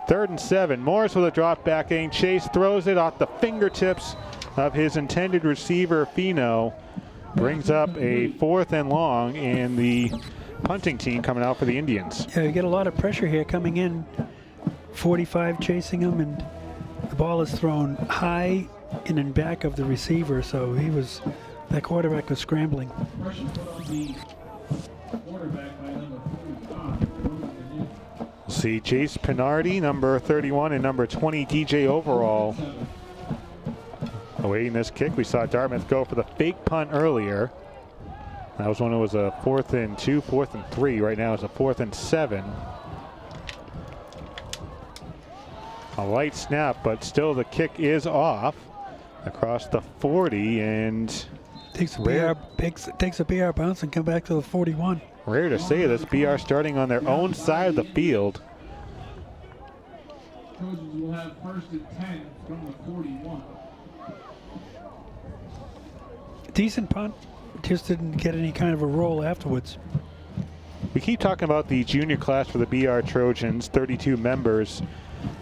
3rd and 7. Morris with a drop back aim. Chase throws it off the fingertips of his intended receiver, Fino. Brings up a 4th and long, and the punting team coming out for the Indians. Yeah, you get a lot of pressure here coming in. 45 chasing him, and the ball is thrown high in and back of the receiver, so that quarterback was scrambling. Pressure put on the quarterback by number 45. We'll see Jace Pinardi, number 31, and number 20, DJ Overall. Awaiting this kick, we saw Dartmouth go for the fake punt earlier. That was when it was a 4th and 2, 4th and 3. Right now it's a 4th and 7. A light snap, but still the kick is off across the 40, and takes a BR bounce and come back to the 41. Rare to say this, BR starting on their own side of the field. Trojans will have 1st and 10 from the 41. Decent punt, just didn't get any kind of a roll afterwards. We keep talking about the junior class for the BR Trojans, 32 members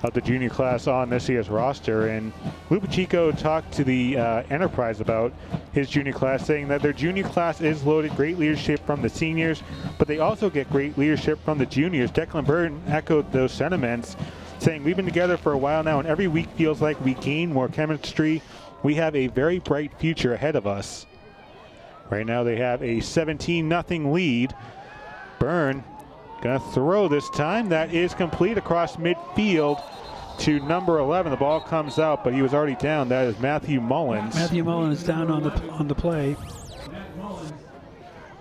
of the junior class on this year's roster, and Lou Pacheco talked to the Enterprise about his junior class, saying that their junior class is loaded, great leadership from the seniors, but they also get great leadership from the juniors. Declan Burton echoed those sentiments, saying we've been together for a while now, and every week feels like we gain more chemistry. We have a very bright future ahead of us. Right now they have a 17-0 lead. Byrne gonna throw this time. That is complete across midfield to number 11. The ball comes out, but he was already down. That is Matthew Mullins. Matthew Mullins is down on the play.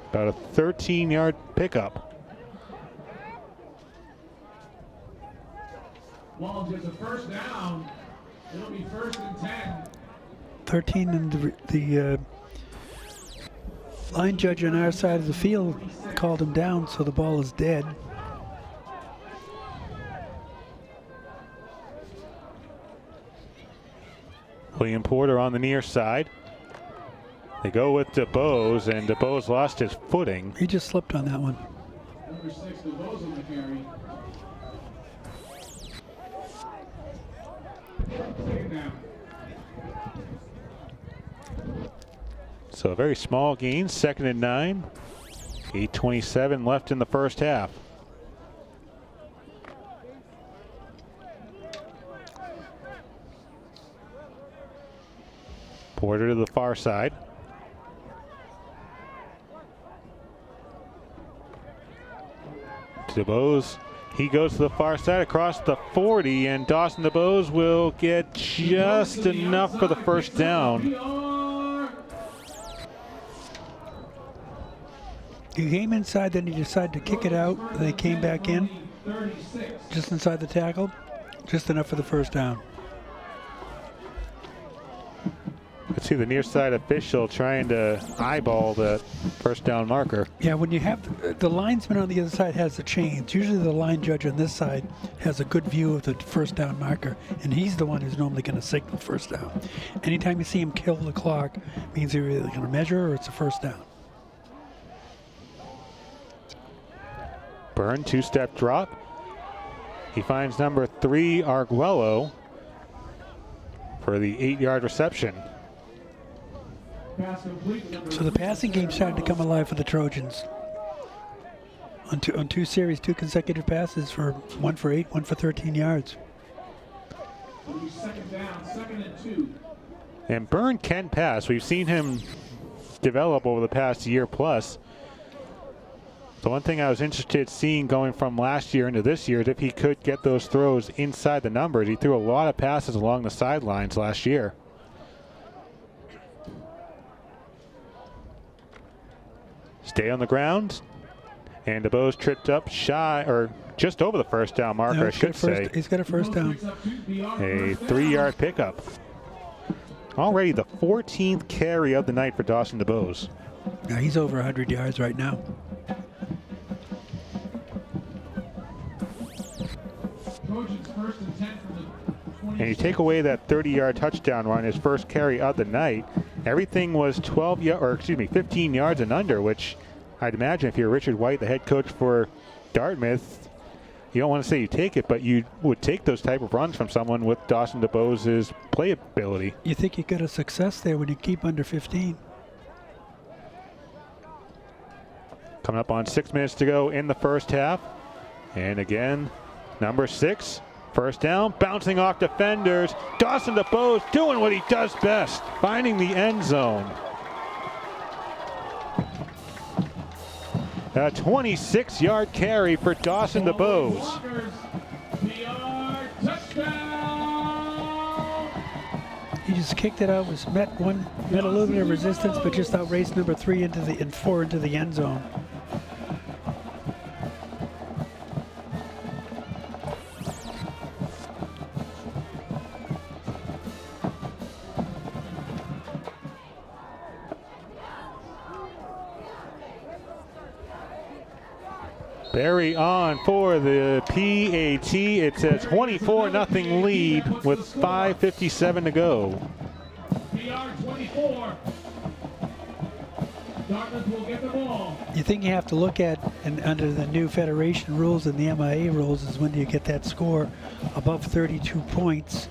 About a 13-yard pickup. Mullins gets a 1st down. It'll be 1st and 10. 13, and the line judge on our side of the field called him down, so the ball is dead. William Porter on the near side. They go with DeBose, and DeBose lost his footing. He just slipped on that one. Number 6, DeBose on the carry. 2nd down. So a very small gain, 2nd and 9. 8:27 left in the first half. Porter to the far side. DeBose, he goes to the far side across the 40, and Dawson DeBose will get just enough for the 1st down. He came inside, then he decided to kick it out. They came back in, just inside the tackle, just enough for the 1st down. Let's see the near side official trying to eyeball the 1st down marker. Yeah, when you have the linesman on the other side has the chains. Usually the line judge on this side has a good view of the 1st down marker, and he's the one who's normally going to signal 1st down. Anytime you see him kill the clock, means they're either going to measure or it's a 1st down. Byrne, 2-step drop. He finds number 3, Arguello, for the 8-yard reception. So the passing game started to come alive for the Trojans. On two series, 2 consecutive passes, for 1 for 8, 1 for 13 yards. 2nd down, 2nd and 2. And Byrne can pass. We've seen him develop over the past year plus. The one thing I was interested seeing going from last year into this year is if he could get those throws inside the numbers. He threw a lot of passes along the sidelines last year. Stay on the ground, and DeBose tripped up shy, or just over the 1st down marker, I should say. He's got a 1st down. A 3-yard pickup. Already the 14th carry of the night for Dawson DeBose. Now he's over 100 yards right now. Trojans first and 10 from the 20. And you take away that 30-yard touchdown run, his first carry of the night, everything was 15 yards and under, which I'd imagine if you're Richard White, the head coach for Dartmouth, you don't want to say you take it, but you would take those type of runs from someone with Dawson DeBose's playability. You think you get a success there when you keep under 15? Coming up on 6 minutes to go in the first half. And again, number 6, first down, bouncing off defenders. Dawson DeBose doing what he does best, finding the end zone. A 26-yard carry for Dawson DeBose. He just kicked it out, met a little bit of resistance, but just outraced number 3 and 4 into the end zone. Barry on for the PAT. It's a 24-0 lead with 5:57 to go. PR 24. Dartmouth will get the ball. You think you have to look at, and under the new federation rules and the MIA rules, is when you get that score above 32 points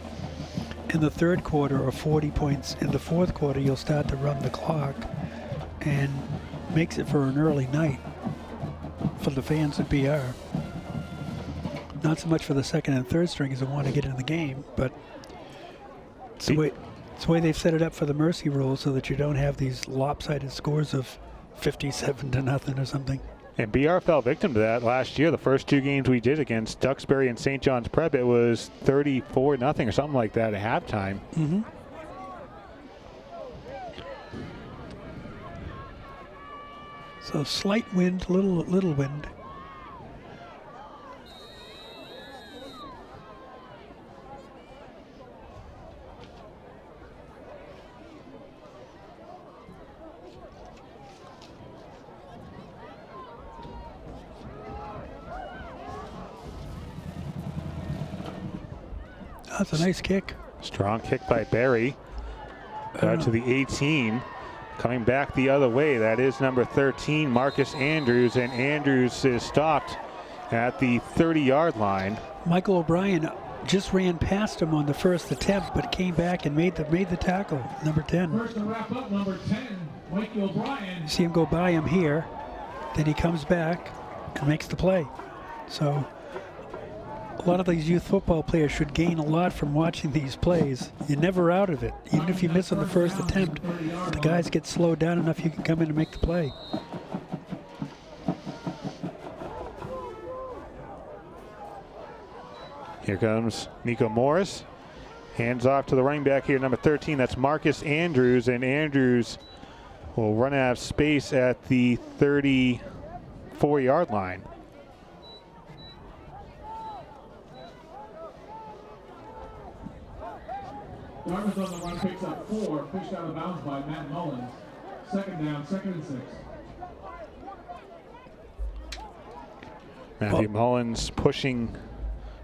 in the third quarter or 40 points in the fourth quarter, you'll start to run the clock, and makes it for an early night for the fans at BR. Not so much for the second and third stringers that want to get in the game, but it's the way they've set it up for the mercy rule, so that you don't have these lopsided scores of 57-0 or something. And BR fell victim to that last year. The first 2 games we did against Duxbury and St. John's Prep, it was 34-0 or something like that at halftime. Mm-hmm. So slight wind, little wind. That's a nice kick. Strong kick by Barry. To the 18. Coming back the other way, that is number 13, Marcus Andrews, and Andrews is stopped at the 30-yard line. Michael O'Brien just ran past him on the first attempt, but came back and made the tackle, number 10. First to wrap up, number 10, Michael O'Brien. See him go by him here, then he comes back and makes the play. So a lot of these youth football players should gain a lot from watching these plays. You're never out of it. Even if you miss on the first attempt, the guys get slowed down enough you can come in and make the play. Here comes Nico Morris. Hands off to the running back here, number 13. That's Marcus Andrews, and Andrews will run out of space at the 34-yard line. Dartmouth on the run picks up 4, pushed out of bounds by Matt Mullins. Second down, 2nd and 6. Matthew Mullins pushing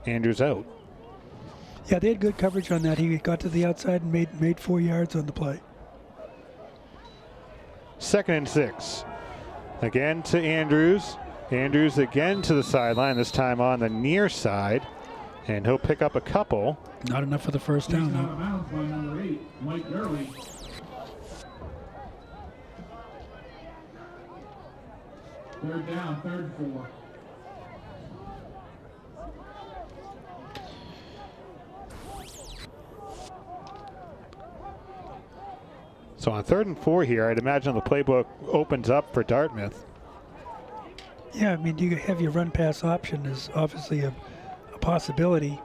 Andrews out. Yeah, they had good coverage on that. He got to the outside and made 4 yards on the play. 2nd and 6. Again to Andrews. Andrews again to the sideline, this time on the near side. And he'll pick up a couple. Not enough for the first down, Out though. of bounds by number 8, Mike Gurley. Third down, 3rd and 4. So on 3rd and 4 here, I'd imagine the playbook opens up for Dartmouth. Yeah, I mean, you have your run-pass option is obviously a possibility.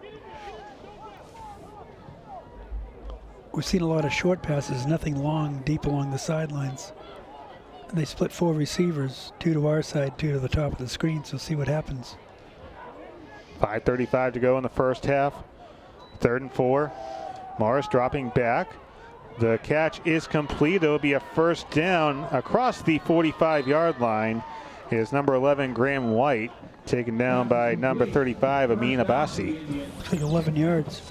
We've seen a lot of short passes, nothing long, deep along the sidelines. And they split 4 receivers, 2 to our side, 2 to the top of the screen, so see what happens. 5:35 to go in the first half. 3rd and 4. Morris dropping back. The catch is complete. It'll be a first down across the 45-yard line. Is number 11, Graham White, taken down by number 35, Amin Abbasi. Looks like 11 yards.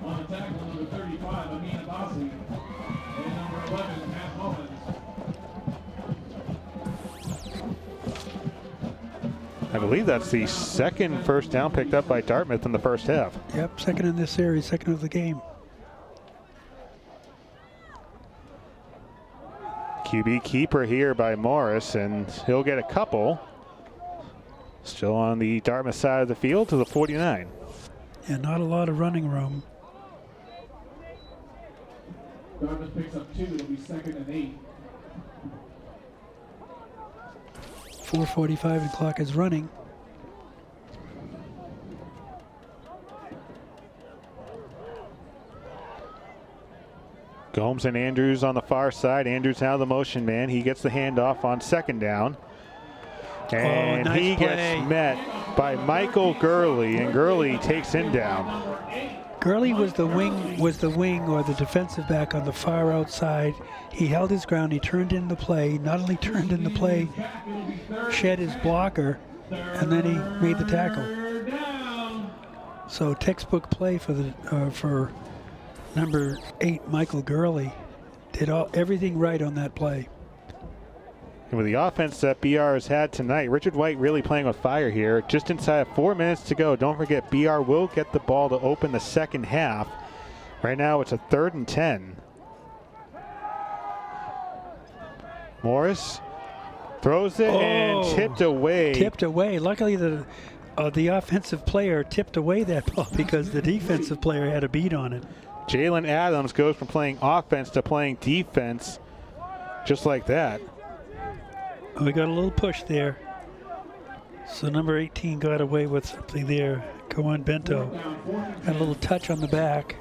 On the tackle, number 35, Amin Abbasi. And number 11, Matt Mullins. I believe that's the second first down picked up by Dartmouth in the first half. Yep, second in this series, second of the game. QB keeper here by Morris, and he'll get a couple. Still on the Dartmouth side of the field to the 49. Yeah, not a lot of running room. Dartmouth picks up 2. It'll be 2nd and 8. 4:45 and clock is running. Gomes and Andrews on the far side. Andrews now the motion man. He gets the handoff on second down. And nice he play. gets met by Michael Gurley, and Gurley takes him down. Gurley was the wing or the defensive back on the far outside. He held his ground. He turned in the play. Not only turned in the play, shed his blocker, and then he made the tackle. So textbook play for the for number 8, Michael Gurley. Did everything right on that play. And with the offense that BR has had tonight, Richard White really playing with fire here. Just inside of 4 minutes to go. Don't forget, BR will get the ball to open the second half. Right now it's a 3rd and 10. Morris throws it and tipped away. Tipped away. Luckily the offensive player tipped away that ball because the defensive player had a beat on it. Jalen Adams goes from playing offense to playing defense just like that. We got a little push there. So number 18 got away with something there. Kawan Bento got a little touch on the back.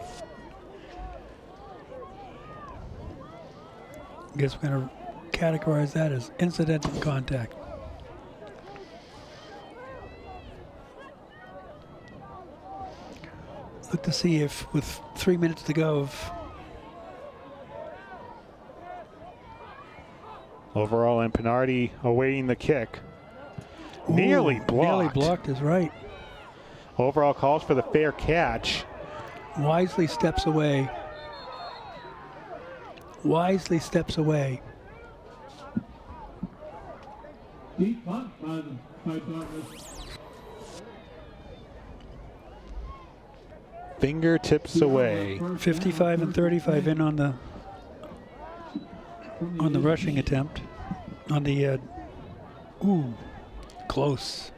I guess we're going to categorize that as incidental contact. Look to see if with 3 minutes to go, if overall, and Pinardi awaiting the kick. Nearly blocked. Nearly blocked is right. Overall calls for the fair catch. Wisely steps away. Wisely steps away. Deep punt by Dartmouth. Fingertips away. 55 and 35 in on the rushing attempt. On the close.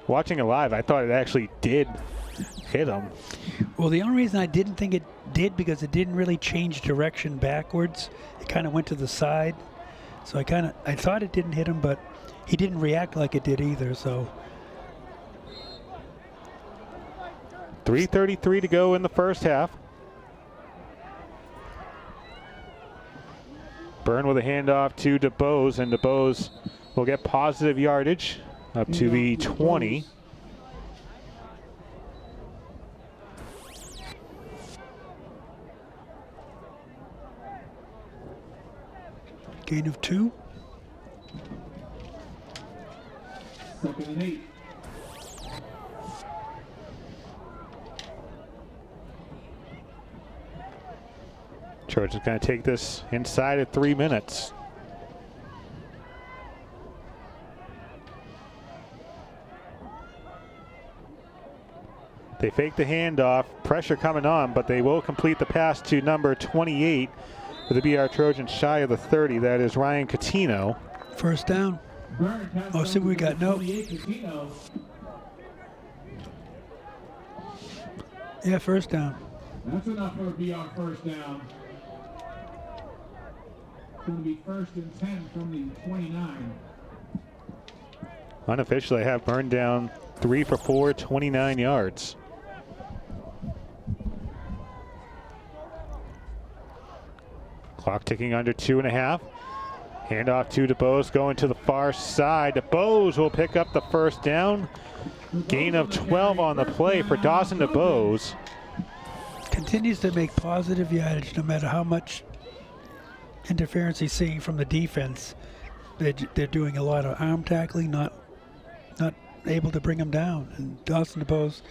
Watching it live, I thought it actually did hit him. Well, the only reason I didn't think it did because it didn't really change direction backwards. It kind of went to the side. So I thought it didn't hit him, but he didn't react like it did either, so. 3:33 to go in the first half. Byrne with a handoff to DeBose, and DeBose will get positive yardage up to the 20. Gain of 2. 2nd and 8. Church is going to take this inside of 3 minutes. They fake the handoff, pressure coming on, but they will complete the pass to number 28 for the BR Trojans shy of the 30. That is Ryan Catino. First down. Oh, see, we got no. Yeah, first down. That's enough for a BR first down. It's going to be 1st and 10 from the 29. Unofficially, I have Byrne down 3 for 4, 29 yards. Clock ticking under 2.5. Handoff to DeBose going to the far side. DeBose will pick up the first down Gain of 12 on the play for Dawson DeBose. Continues to make positive yardage no matter how much interference he's seeing from the defense. They're doing a lot of arm tackling, not able to bring him down. And Dawson DeBose,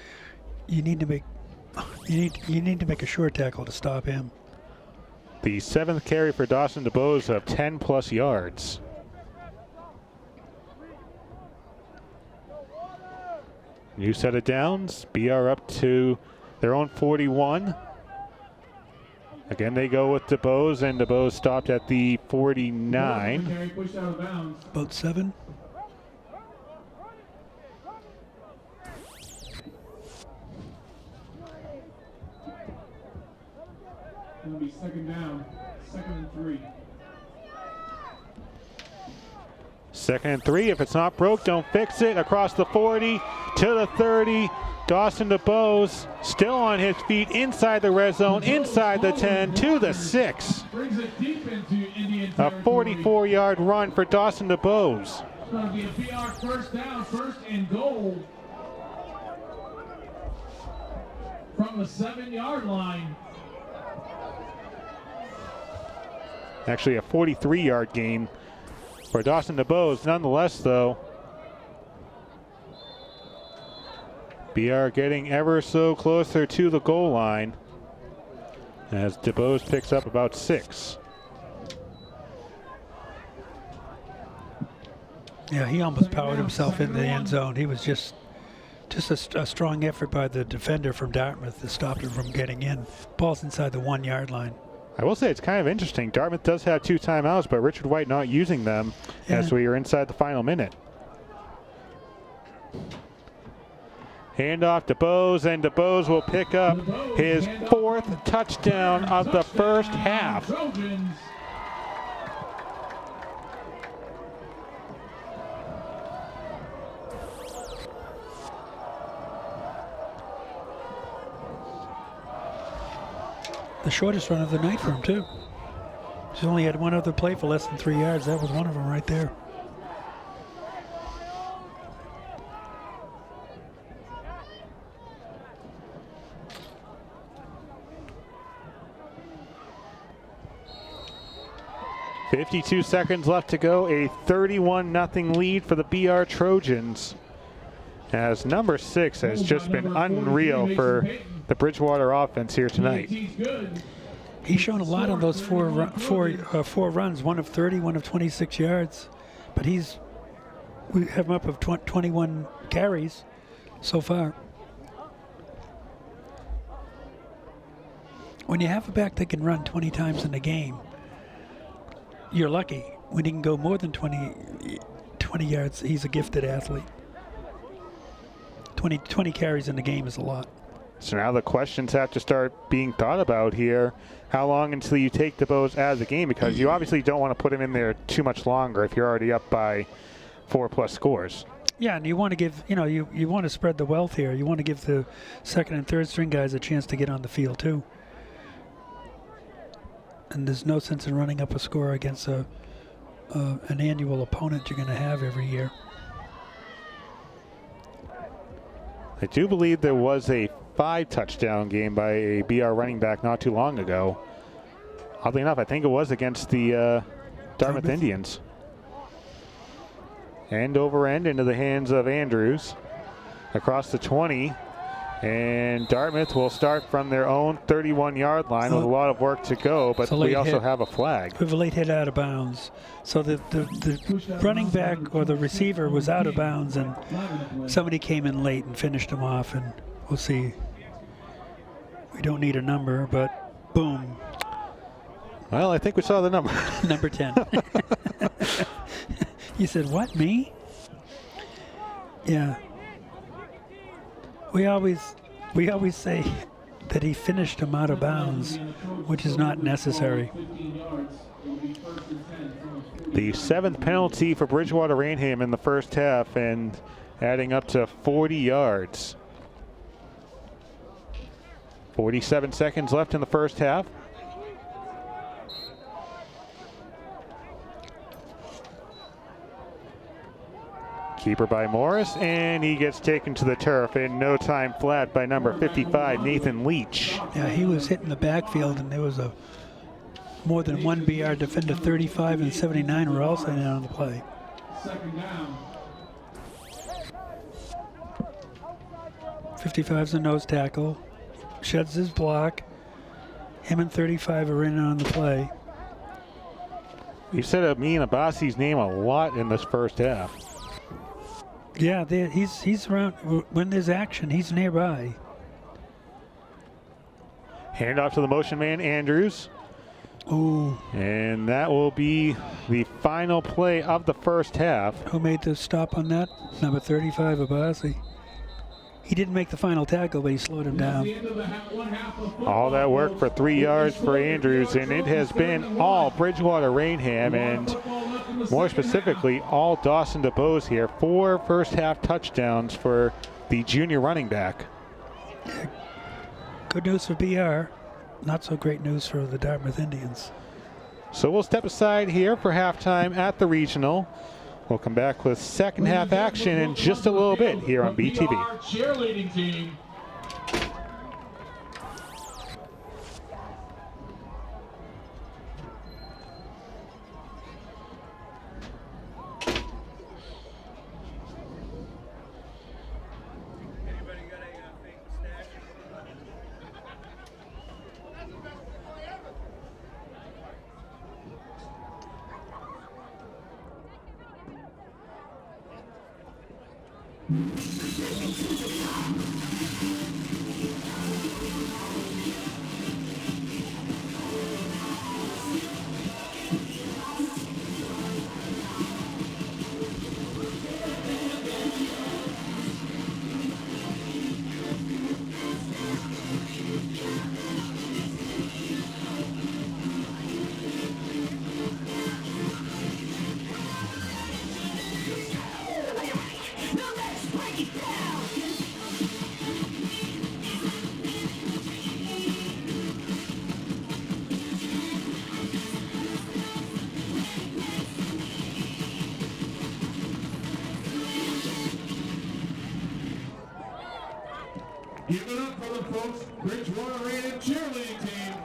you need to make a sure tackle to stop him. The 7th carry for Dawson DeBose of 10+ yards. New set of downs. BR up to their own 41. Again, they go with DeBose, and DeBose stopped at the 49. About 7. It'll be 2nd down, 2nd and 3. 2nd and 3. If it's not broke, don't fix it. Across the 40 to the 30. Dawson DeBose still on his feet inside the red zone, inside the 10 to the 6. Brings it deep into Indian A territory. 44-yard run for Dawson DeBose. It's going to be a BR 1st down, 1st and goal from the 7-yard line. Actually a 43-yard gain for Dawson DeBose. Nonetheless, though, BR getting ever so closer to the goal line as DeBose picks up about 6. Yeah, he almost powered himself into the end zone. He was just a strong effort by the defender from Dartmouth that stopped him from getting in. Ball's inside the 1-yard line. I will say it's kind of interesting. Dartmouth does have 2 timeouts, but Richard White not using them as we are inside the final minute. Handoff to DeBose, and DeBose will pick up his 4th touchdown of the first half. Trojans. The shortest run of the night for him, too. He's only had one other play for less than 3 yards. That was one of them right there. .52 seconds left to go. A 31-0 lead for the BR Trojans, as number 6 has just been unreal for the Bridgewater offense here tonight. He's shown a lot on those four runs, one of 30, one of 26 yards. But we have him up of 21 carries so far. When you have a back that can run 20 times in a game, you're lucky. When he can go more than 20 yards, he's a gifted athlete. 20 carries in the game is a lot. So now the questions have to start being thought about here. How long until you take DeBose out of the game? Because you obviously don't want to put him in there too much longer if you're already up by 4+ scores. Yeah, and you want to give, you want to spread the wealth here. You want to give the 2nd and 3rd string guys a chance to get on the field too. And there's no sense in running up a score against an annual opponent you're going to have every year. I do believe there was a 5-touchdown game by a BR running back not too long ago. Oddly enough, I think it was against the Dartmouth Indians. End over end into the hands of Andrews. Across the 20. And Dartmouth will start from their own 31-yard line with a lot of work to go, but we also have a flag. We have a late hit out of bounds. So the running back or the receiver was out of bounds, and somebody came in late and finished him off, and we'll see. We don't need a number, but boom. Well, I think we saw the number. Number 10. You said, what, me? Yeah. We always say that he finished him out of bounds, which is not necessary. The 7th penalty for Bridgewater Rainham in the first half, and adding up to 40 yards. 47 seconds left in the first half. Keeper by Morris, and he gets taken to the turf in no time flat by number 55, Nathan Leach. Yeah, he was hitting the backfield, and there was a more than one BR defender. 35 and 79 were also in on the play. Second down. 55's a nose tackle. Sheds his block. Him and 35 are in on the play. We've said me and Abbasi's name a lot in this first half. Yeah, he's around. When there's action, he's nearby. Handoff to the motion man, Andrews. Ooh. And that will be the final play of the first half. Who made the stop on that? Number 35, Abbasi. He didn't make the final tackle, but he slowed him down. All that work for 3 yards for Andrews, and it has been all Bridgewater Rainham, and more specifically, all Dawson DeBose here. 4 first half touchdowns for the junior running back. Good news for BR. Not so great news for the Dartmouth Indians. So we'll step aside here for halftime at the regional. We'll come back with second half action in just a little bit here on BTV. Cheerleading team. Give it up for the folks, Bridgewater Rated cheerleading team.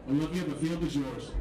I'm looking at the field is yours.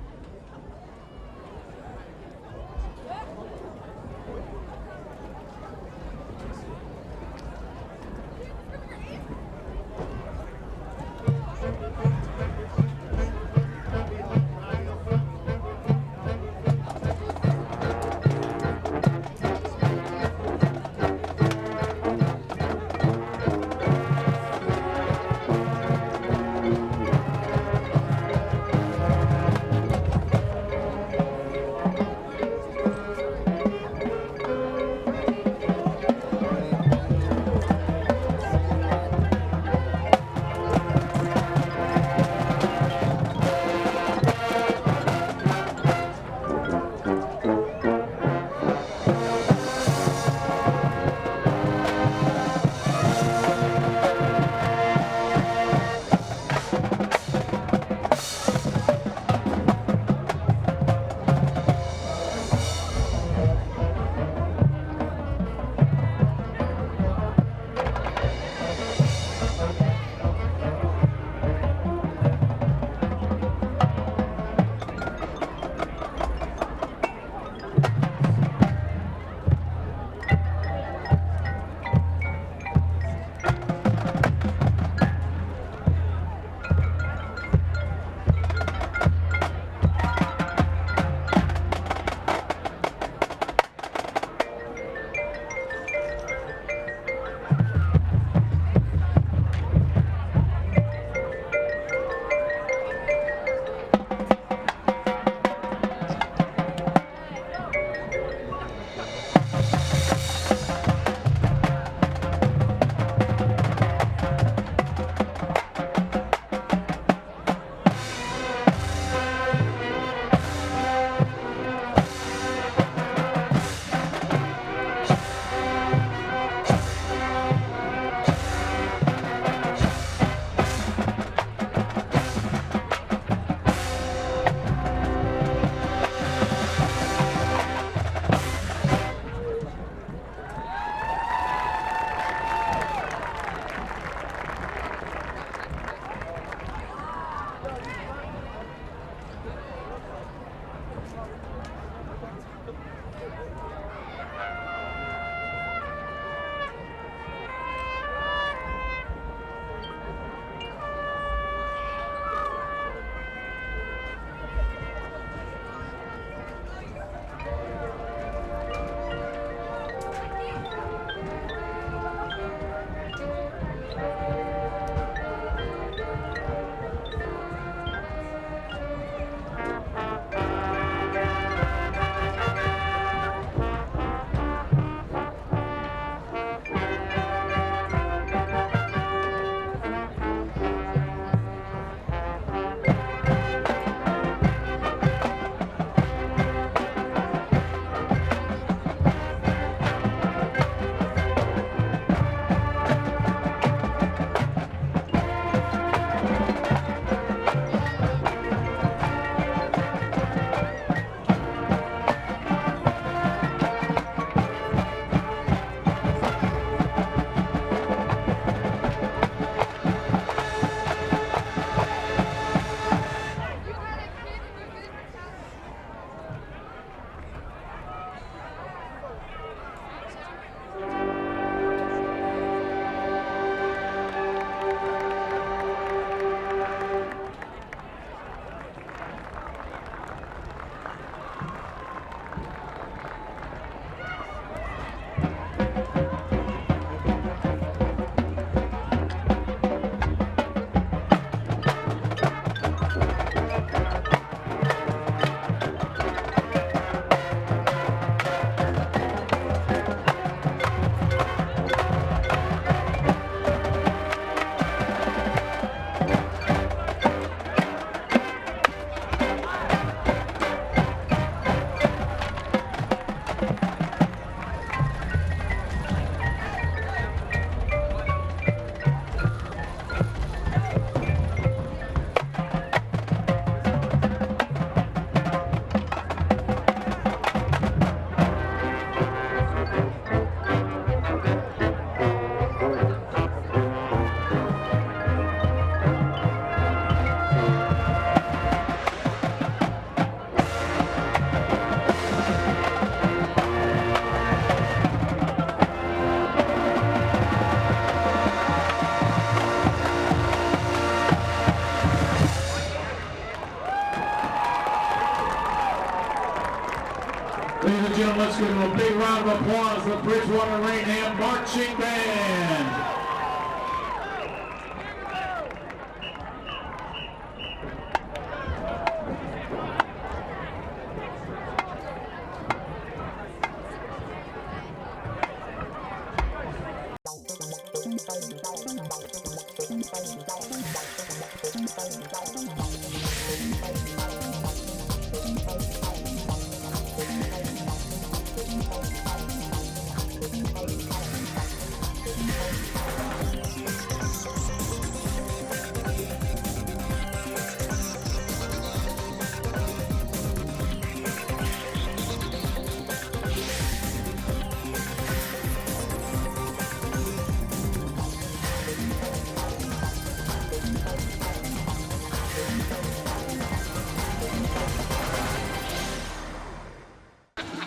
gentlemen, let's give them a big round of applause for Bridgewater Rainham Marching Band.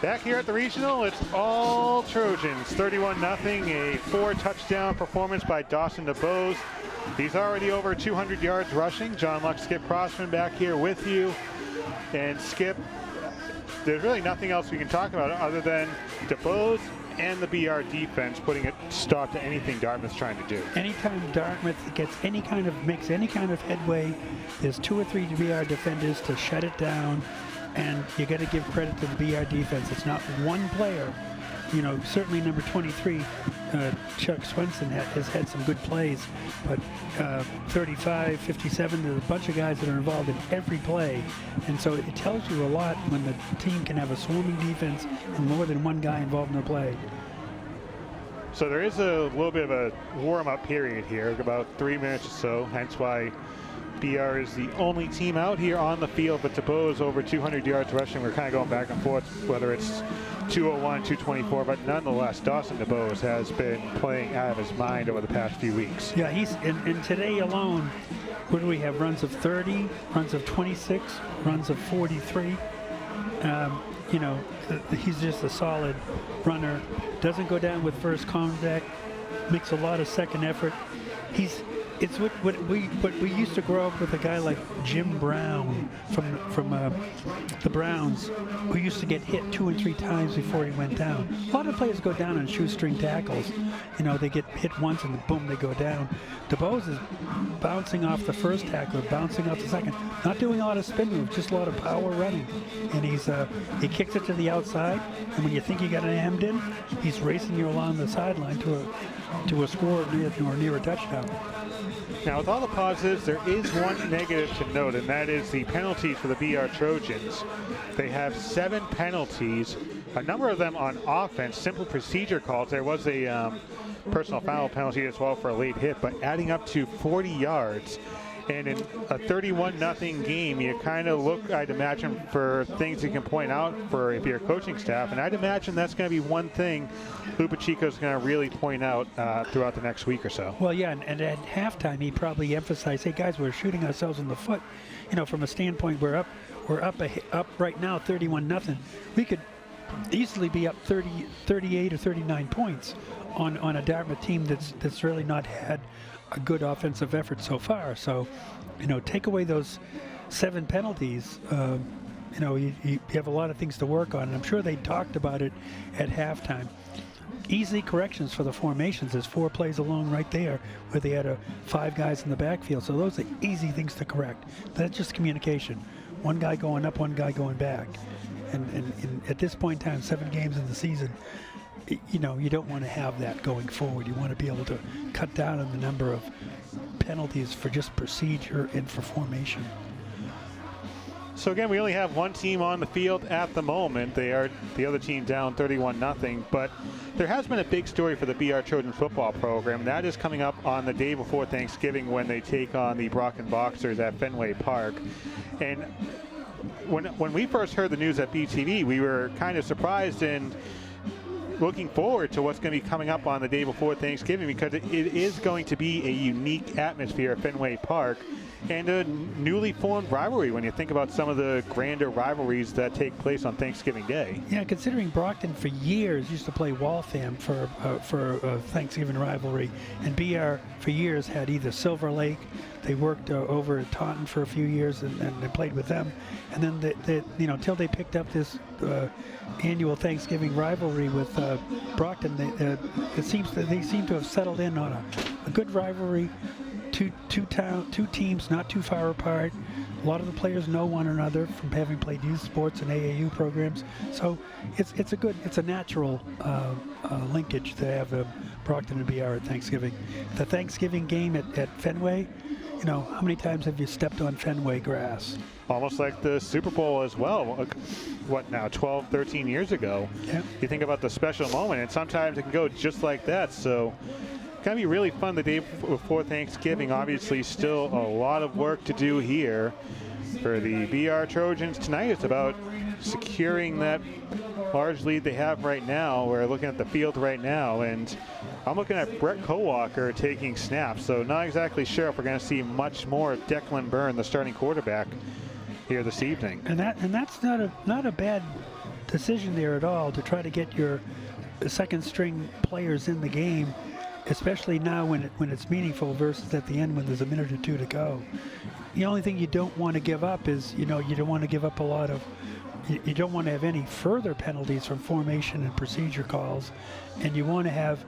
Back here at the regional, it's all Trojans. 31-0, a 4-touchdown performance by Dawson DeBose. He's already over 200 yards rushing. John Luck, Skip Crossman back here with you. And Skip, there's really nothing else we can talk about other than DeBose and the BR defense putting a stop to anything Dartmouth's trying to do. Anytime Dartmouth makes any kind of headway, there's 2 or 3 BR defenders to shut it down. And you got to give credit to the BR defense. It's not one player. You know, certainly number 23, Chuck Swenson has had some good plays, but 35, 57, there's a bunch of guys that are involved in every play. And so it tells you a lot when the team can have a swarming defense and more than one guy involved in the play. So there is a little bit of a warm-up period here, about 3 minutes or so, hence why BR is the only team out here on the field, but DeBose over 200 yards rushing. We're kind of going back and forth whether it's 201, 224, but nonetheless, Dawson DeBose has been playing out of his mind over the past few weeks. Yeah, he's and today alone, what do we have? Runs of 30, runs of 26, runs of 43. You know, he's just a solid runner. Doesn't go down with first contact. Makes a lot of second effort. It's what we used to grow up with a guy like Jim Brown from the Browns, who used to get hit 2 and 3 times before he went down. A lot of players go down on shoestring tackles. You know, they get hit once and boom, they go down. DeBose is bouncing off the first tackler, bouncing off the second, not doing a lot of spin moves, just a lot of power running. And he kicks it to the outside, and when you think you got an hemmed in, he's racing you along the sideline to a score or near a touchdown. Now, with all the positives, there is one negative to note, and that is the penalties for the BR Trojans. They have 7 penalties, a number of them on offense, simple procedure calls. There was a personal foul penalty as well for a late hit, but adding up to 40 yards. And in a 31-0 game, you kind of look, I'd imagine, for things you can point out for if you're a coaching staff. And I'd imagine that's going to be one thing Lou Pacheco's going to really point out throughout the next week or so. Well, yeah, and at halftime, he probably emphasized, hey, guys, we're shooting ourselves in the foot. You know, from a standpoint, we're up right now, 31-0. We could easily be up 30, 38 or 39 points on a Dartmouth team that's really not had a good offensive effort so far. So, you know, take away those 7 penalties, you know, you have a lot of things to work on, and I'm sure they talked about it at halftime. Easy corrections for the formations. There's 4 plays along right there where they had 5 guys in the backfield. So those are easy things to correct. That's just communication. One guy going up, one guy going back. And at this point in time, 7 games in the season, you know, you don't want to have that going forward. You want to be able to cut down on the number of penalties for just procedure and for formation. So again, we only have one team on the field at the moment. They are the other team down 31-0, but there has been a big story for the BR Trojans football program. That is coming up on the day before Thanksgiving when they take on the Brocken Boxers at Fenway Park. And when we first heard the news at BTV, we were kind of surprised and looking forward to what's going to be coming up on the day before Thanksgiving, because it is going to be a unique atmosphere at Fenway Park. and a newly formed rivalry when you think about some of the grander rivalries that take place on Thanksgiving Day. Yeah, considering Brockton for years used to play Waltham for a Thanksgiving rivalry, and BR for years had either Silver Lake. They worked over at Taunton for a few years and they played with them, and then until they picked up this annual Thanksgiving rivalry with Brockton, it seems that they seem to have settled in on a good rivalry. Two teams not too far apart. A lot of the players know one another from having played youth sports and AAU programs. So it's a natural linkage to have Brockton and BR at Thanksgiving. The Thanksgiving game at Fenway, how many times have you stepped on Fenway grass? Almost like the Super Bowl as well. What now, 12, 13 years ago? Yeah. You think about the special moment, and sometimes it can go just like that. So it's going to be really fun the day before Thanksgiving. Obviously, still a lot of work to do here for the BR Trojans tonight. It's about securing that large lead they have right now. We're looking at the field right now, and I'm looking at Brett Kowalker taking snaps. So not exactly sure if we're going to see much more of Declan Byrne, the starting quarterback, here this evening. And that's not a bad decision there at all, to try to get your second string players in the game, especially now when it's meaningful versus at the end when there's a minute or two to go. The only thing you don't want to give up is, you don't want to give up a lot of, you don't want to have any further penalties from formation and procedure calls, and you want to have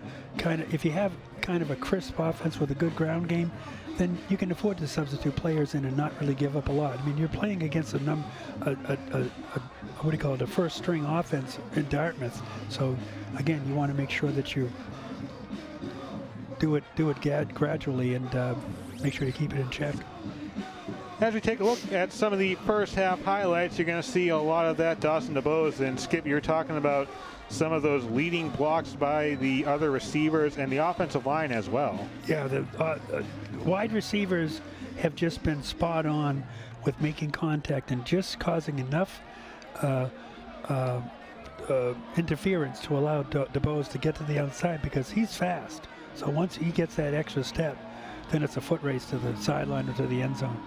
if you have kind of a crisp offense with a good ground game, then you can afford to substitute players in and not really give up a lot. I mean, you're playing against a first string offense in Dartmouth. So again, you want to make sure that you do it gradually and make sure to keep it in check. As we take a look at some of the first half highlights, you're going to see a lot of that. Dawson DeBose and Skip, you're talking about some of those leading blocks by the other receivers and the offensive line as well. Yeah, the wide receivers have just been spot on with making contact and just causing enough interference to allow DeBose to get to the outside, because he's fast. So once he gets that extra step, then it's a foot race to the sideline or to the end zone.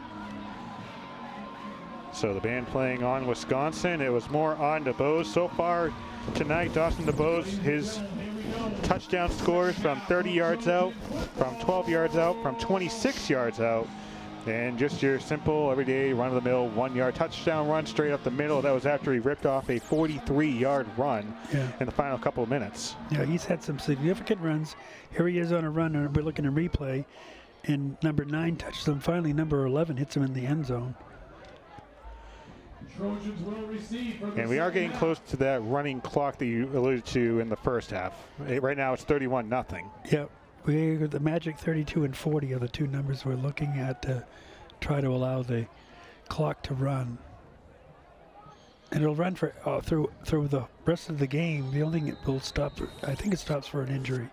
So the band playing on Wisconsin. It was more on DeBose so far tonight. Dawson DeBose, his touchdown scores from 30 yards out, from 12 yards out, from 26 yards out, and just your simple everyday run-of-the-mill 1-yard touchdown run straight up the middle. That was after he ripped off a 43-yard run in the final couple of minutes. Yeah, he's had some significant runs. Here he is on a run, and we're looking at replay, and number 9 touches him. Finally, number 11 hits him in the end zone. Trojans will receive for the And we are getting close to that running clock that you alluded to in the first half. Right now it's 31-0. Yep. The magic 32 and 40 are the two numbers we're looking at to try to allow the clock to run. And it'll run for through the rest of the game. The only thing it will stop, I think it stops for an injury.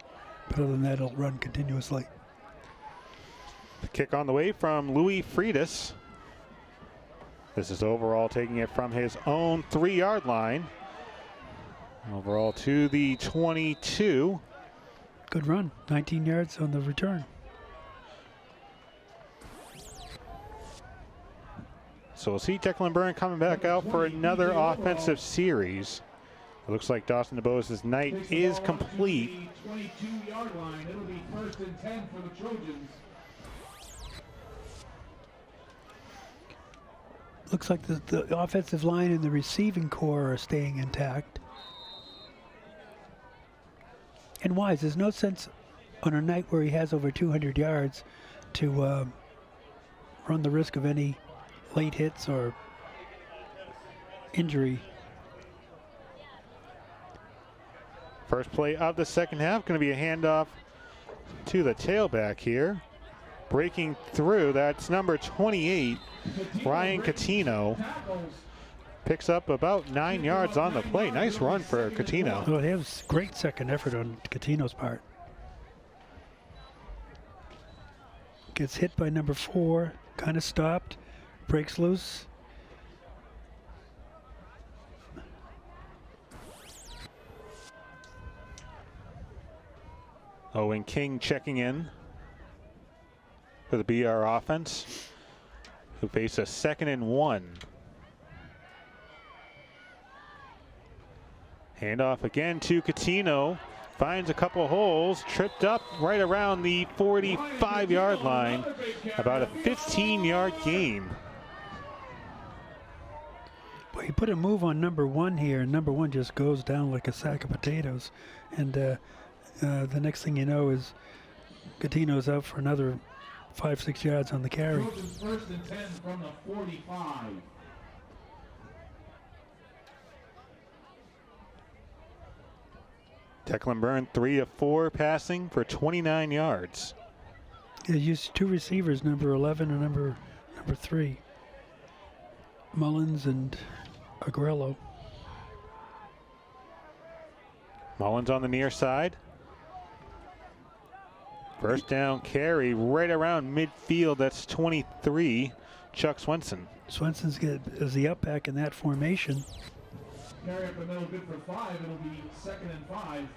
But other than that, it'll run continuously. The kick on the way from Louis Freitas. This is Overall taking it from his own 3-yard line. Overall to the 22. Good run, 19 yards on the return. So we'll see Declan Byrne coming back out for another offensive series. It looks like Dawson DeBose's night is complete. 22-yard line. It'll be 1st and 10 for the Trojans. Looks like the offensive line and the receiving core are staying intact. And Wise, there's no sense on a night where he has over 200 yards to run the risk of any late hits or injury. First play of the second half, going to be a handoff to the tailback here. Breaking through, that's number 28, Ryan Catino. Picks up about 9 yards on the play. Nice run for Catino. Well, it was great second effort on Catino's part. Gets hit by number 4, kind of stopped, breaks loose. Owen King checking in for the BR offense. who face a 2nd and 1. Handoff again to Catino. Finds a couple holes, tripped up right around the 45-yard line. About a 15-yard gain. Well, he put a move on number 1 here, and number 1 just goes down like a sack of potatoes. And the next thing you know is Catino's out for another 5-6 yards on the carry. First and 10 from the 45. Declan Byrne 3 of 4 passing for 29 yards. He used 2 receivers, number 11 and number 3. Mullins and Agrello. Mullins on the near side. First down carry right around midfield. That's 23. Chuck Swenson. Swenson's as the up back in that formation. Carry up the middle, good for 5. It'll be 2nd and 5.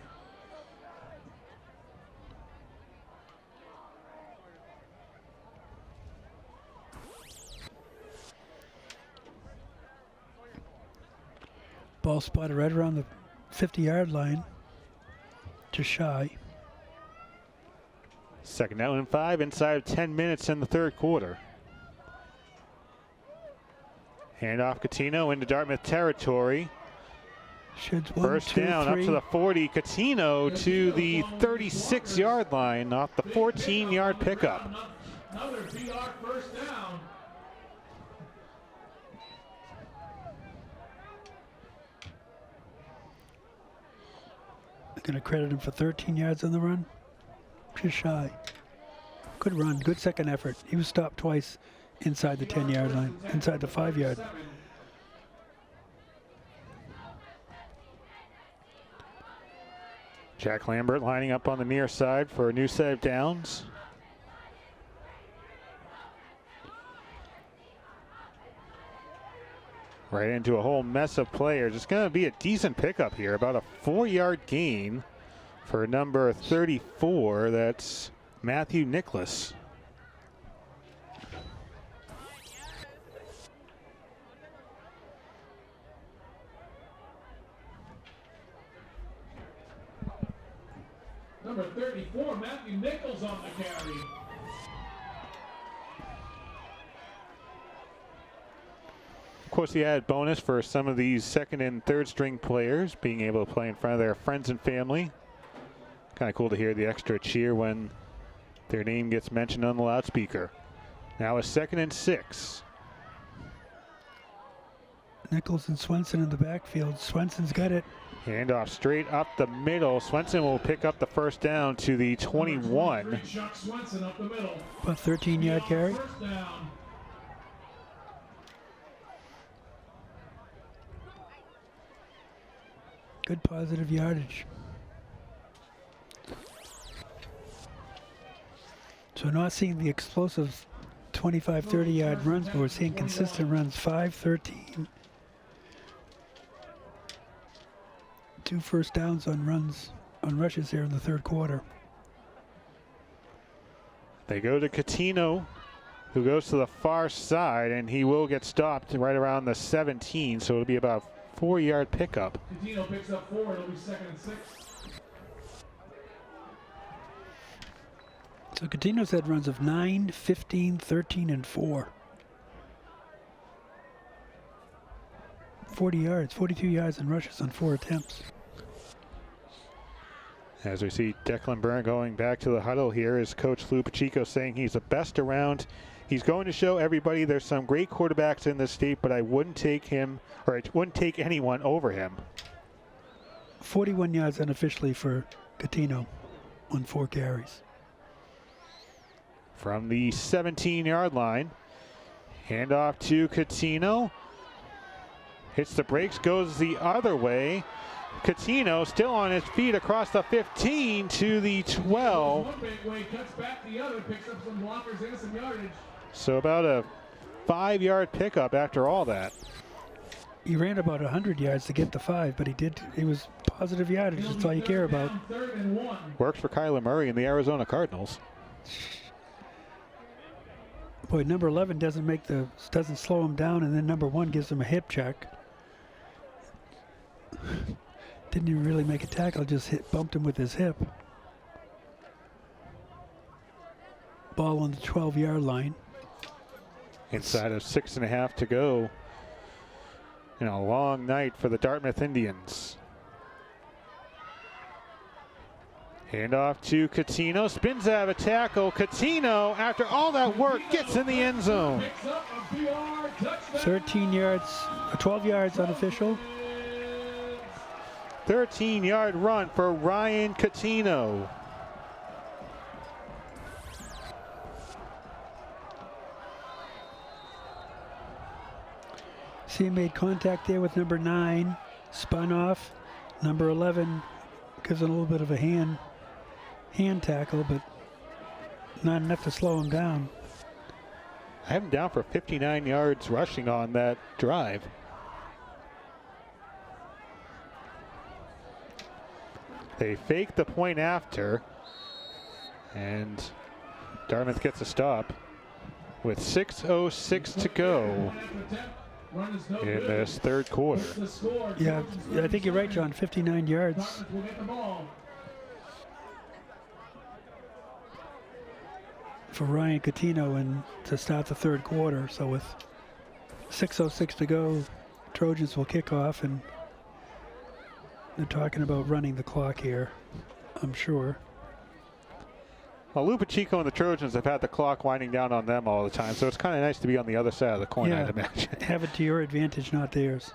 Ball spotted right around the 50-yard line. Just shy. 2nd down and 5 inside of 10 minutes in the 3rd quarter. Handoff Catino into Dartmouth territory. Sheds 1, First 2, down 3. up to the 40. Catino to the 36-yard line off the 14-yard pickup. Another PR first down. Going to credit him for 13 yards on the run. Just shy. Good run, good second effort. He was stopped twice inside the 10-yard line, inside the 5-yard. Jack Lambert lining up on the near side for a new set of downs. Right into a whole mess of players. It's going to be a decent pickup here. About a 4-yard gain for number 34. That's Matthew Nicholas. Number 34, Matthew Nichols on the carry. Of course, the added bonus for some of these 2nd and 3rd string players being able to play in front of their friends and family. Kind of cool to hear the extra cheer when their name gets mentioned on the loudspeaker. Now a 2nd and 6. Nichols and Swenson in the backfield. Swenson's got it. Handoff straight up the middle. Swenson will pick up the first down to the 21. Chuck Swenson up the middle. About 13-yard carry. First down. Good positive yardage. So not seeing the explosive 25, 30-yard runs, but we're seeing consistent runs. 5, 13. 2 first downs on rushes here in the 3rd quarter. They go to Catino, who goes to the far side, and he will get stopped right around the 17, so it'll be about a 4-yard pickup. Catino picks up 4. It'll be 2nd and 6. So Catino's had runs of 9, 15, 13, and 4. 40 yards, 42 yards in rushes on 4 attempts. As we see Declan Byrne going back to the huddle here, is Coach Lou Pacheco saying he's the best around. He's going to show everybody there's some great quarterbacks in this state, but I wouldn't take him, or I wouldn't take anyone over him. 41 yards unofficially for Catino on 4 carries. From the 17-yard line, handoff to Catino. Hits the brakes, goes the other way. Catino still on his feet across the 15 to the 12. One big way, cuts back the other, picks up some blockers and some yardage. So about a 5-yard pickup after all that. He ran about 100 yards to get the 5, but he was positive yardage. That's all you care about. 3rd and 1. Works for Kyler Murray and the Arizona Cardinals. Boy, number 11 doesn't slow him down, and then number 1 gives him a hip check. Didn't even really make a tackle, just bumped him with his hip. Ball on the 12-yard line. Inside of 6.5 to go. In a long night for the Dartmouth Indians. Handoff to Catino, spins out of a tackle. Catino, after all that work, gets in the end zone. 13 yards, 12 yards unofficial. 13-yard run for Ryan Catino. See, he made contact there with number 9, spun off. Number 11 gives it a little bit of a hand tackle, but not enough to slow him down. I have him down for 59 yards rushing on that drive. They fake the point after, and Dartmouth gets a stop with 6:06 to go in this third quarter. Yeah, I think you're right, John. 59 yards. For Ryan Catino and to start the third quarter. So with 6:06 to go, Trojans will kick off, and they're talking about running the clock here, I'm sure. Well, Lou Pacheco and the Trojans have had the clock winding down on them all the time, so it's kind of nice to be on the other side of the coin, Yeah, I'd imagine. have it to your advantage, not theirs.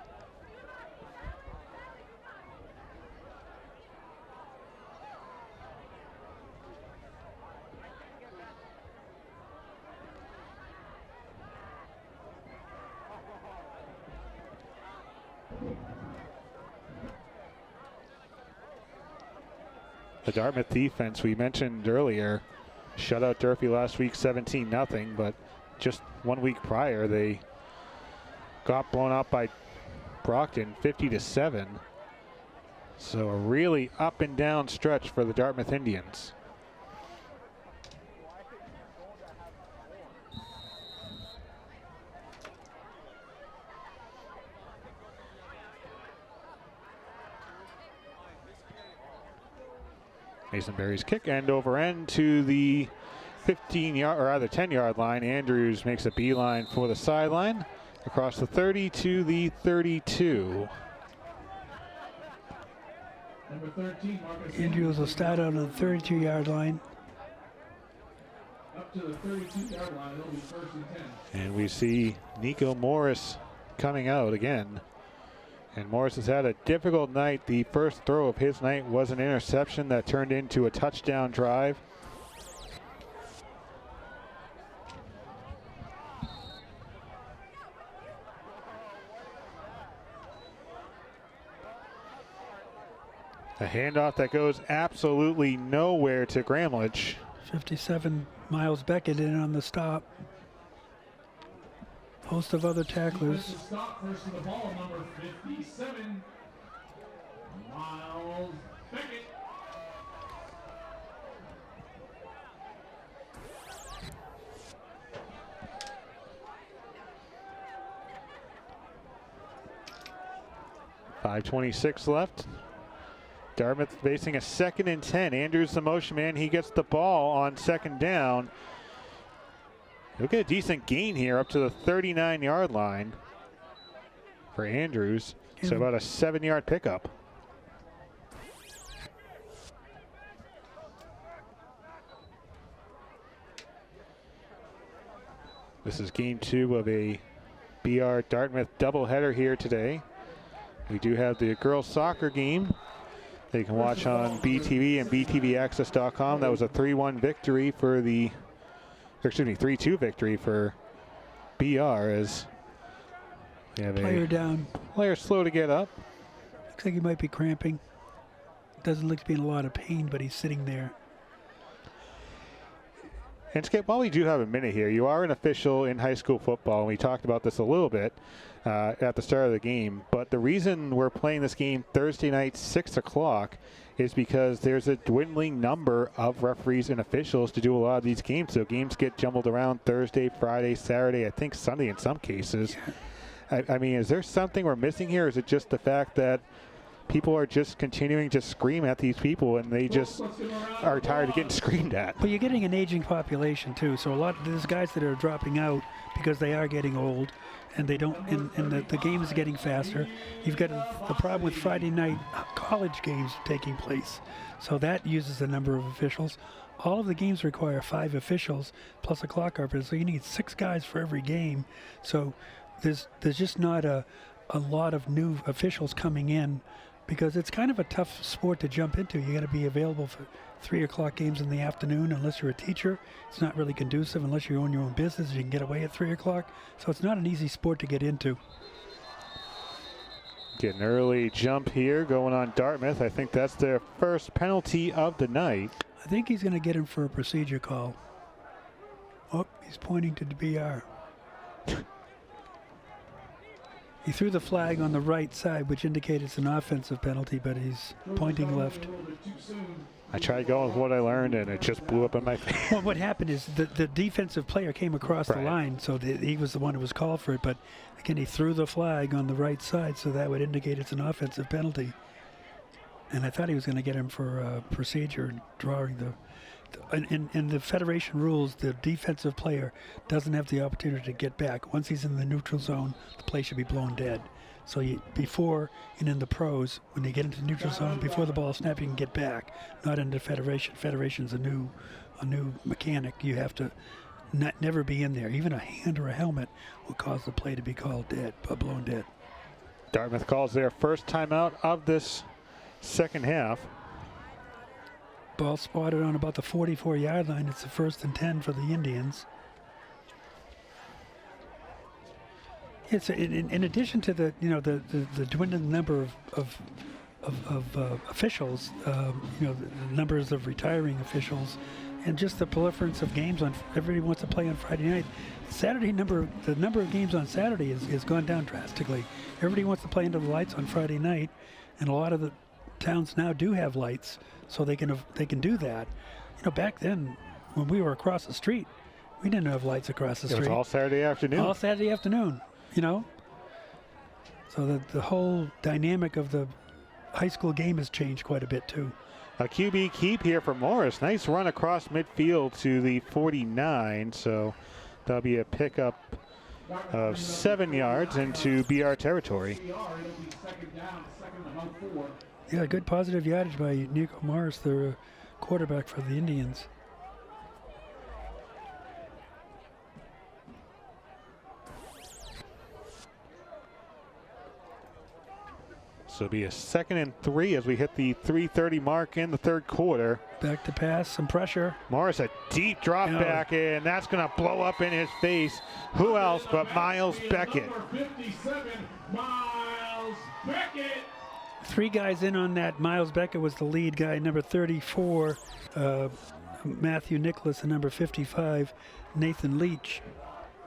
The Dartmouth defense, we mentioned earlier, shut out Durfee last week 17-0, but just 1 week prior they got blown out by Brockton 50-7. So a really up and down stretch for the Dartmouth Indians. Mason Berry's kick end over end to the 15-yard, or rather 10-yard line. Andrews makes a beeline for the sideline across the 30 to the 32. Number 13, Marcus Andrews will start out on the 32-yard line. Up to the 32-yard line, it'll be 1st and 10. And we see Nico Morris coming out again. And Morris has had a difficult night. The first throw of his night was an interception that turned into a touchdown drive. A handoff that goes absolutely nowhere to Gramlich. 57, Miles Beckett in on the stop. Host of other tacklers. Defensive stop first to the ball, number 57, Miles Beckett. .5:26 left. Dartmouth facing a 2nd and 10. Andrews the motion man. He gets the ball on 2nd down. He'll get a decent gain here up to the 39-yard line for Andrews. So about a 7-yard pickup. This is game 2 of a BR Dartmouth doubleheader here today. We do have the girls soccer game that you can watch on BTV and btvaccess.com. That was a 3-1 victory for the, or excuse me, 3-2 victory for BR as we have Player a down. player slow to get up. Looks like he might be cramping. Doesn't look to be in a lot of pain, but he's sitting there. And Skip, while we do have a minute here, you are an official in high school football, and we talked about this a little bit at the start of the game. But the reason we're playing this game Thursday night, 6 o'clock, is because there's a dwindling number of referees and officials to do a lot of these games. So games get jumbled around Thursday, Friday, Saturday, I think Sunday in some cases. I mean, is there something we're missing here? Or is it just the fact that people are just continuing to scream at these people and they just are tired of getting screamed at? Well, you're getting an aging population too, so a lot of there's guys that are dropping out because they are getting old, and they don't. And the game is getting faster. You've got the problem with Friday night college games taking place, so that uses a number of officials. All of the games require 5 officials plus a clock operator, so you need 6 guys for every game. So there's just not a lot of new officials coming in, because it's kind of a tough sport to jump into. You got to be available for 3 o'clock games in the afternoon. Unless you're a teacher, it's not really conducive. Unless you own your own business, you can get away at 3 o'clock. So it's not an easy sport to get into. Get an early jump here going on Dartmouth. I think that's their first penalty of the night. I think he's going to get him for a procedure call. Oh, he's pointing to the BR. He threw the flag on the right side, which indicated it's an offensive penalty, but he's pointing left. I tried going with what I learned, and it just blew up in my face. Well, what happened is the defensive player came across the line, so he was the one who was called for it. But again, he threw the flag on the right side, so that would indicate it's an offensive penalty. And I thought he was going to get him for a procedure, drawing the. In the federation rules, the defensive player doesn't have the opportunity to get back. Once he's in the neutral zone, the play should be blown dead. So before and in the pros, when they get into the neutral zone, before the ball snap, you can get back. Not in the federation. Federation's a new mechanic. You have to never be in there. Even a hand or a helmet will cause the play to be called dead, blown dead. Dartmouth calls their first timeout of this second half. Ball spotted on about the 44-yard line. It's the 1st and 10 for the Indians. It's in addition to the dwindling number of officials, the numbers of retiring officials, and just the proliferance of games on. Everybody wants to play on Friday night. The number of games on Saturday has gone down drastically. Everybody wants to play under the lights on Friday night, and a lot of the towns now do have lights, so they can do that. Back then, when we were across the street, we didn't have lights across the street. It was all Saturday afternoon. All Saturday afternoon, So the whole dynamic of the high school game has changed quite a bit too. A QB keep here for Morris. Nice run across midfield to the 49. So that'll be a pickup of 7 yards into BR territory. Yeah, good positive yardage by Nico Morris, the quarterback for the Indians. So it'll be a 2nd and 3 as we hit the 3:30 mark in the third quarter. Back to pass, some pressure. Morris, a deep drop back, and that's going to blow up in his face. Who else but Miles Beckett? Number 57, Miles Beckett. 3 guys in on that. Miles Beckett was the lead guy. Number 34, Matthew Nicholas, and number 55, Nathan Leach,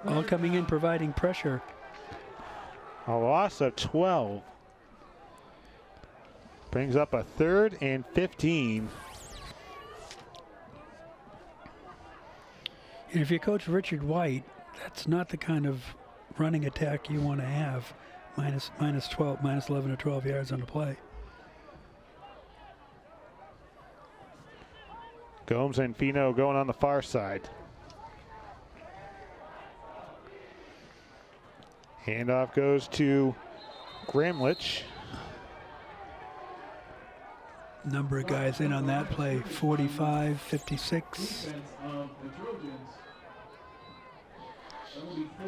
all coming in providing pressure. A loss of 12. Brings up a 3rd and 15. And if you coach Richard White, that's not the kind of running attack you want to have. Minus 11 or 12 yards on the play. Gomes and Fino going on the far side. Handoff goes to Gramlich. Number of guys in on that play, 45, 56.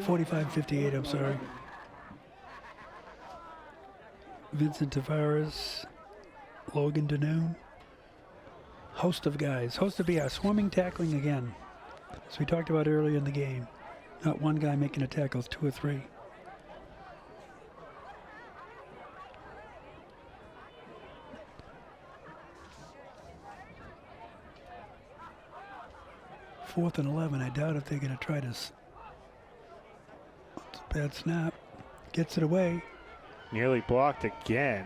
45, 58, I'm sorry. Vincent Tavares, Logan Danoon. Host of guys. Host of BR. Swarming tackling again. As we talked about earlier in the game. Not one guy making a tackle, it's 2 or 3. 4th and 11. I doubt if they're going to try to. It's a bad snap. Gets it away. Nearly blocked again.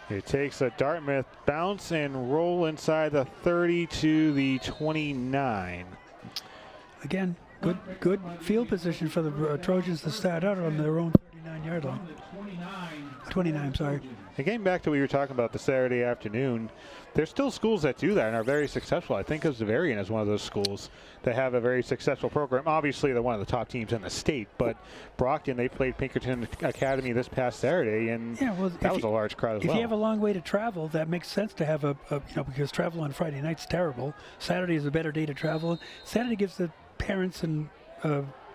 It takes a Dartmouth bounce and roll inside the 30 to the 29. Again, good field position for the Trojans to start out on their own 39-yard line. 29, I'm sorry. Again, back to what you were talking about the Saturday afternoon, there's still schools that do that and are very successful. I think of Zavarian as one of those schools that have a very successful program. Obviously, they're one of the top teams in the state, but Brockton, they played Pinkerton Academy this past Saturday, and that was a large crowd as well. If you have a long way to travel, that makes sense to have because travel on Friday night's terrible. Saturday is a better day to travel. Saturday gives the parents and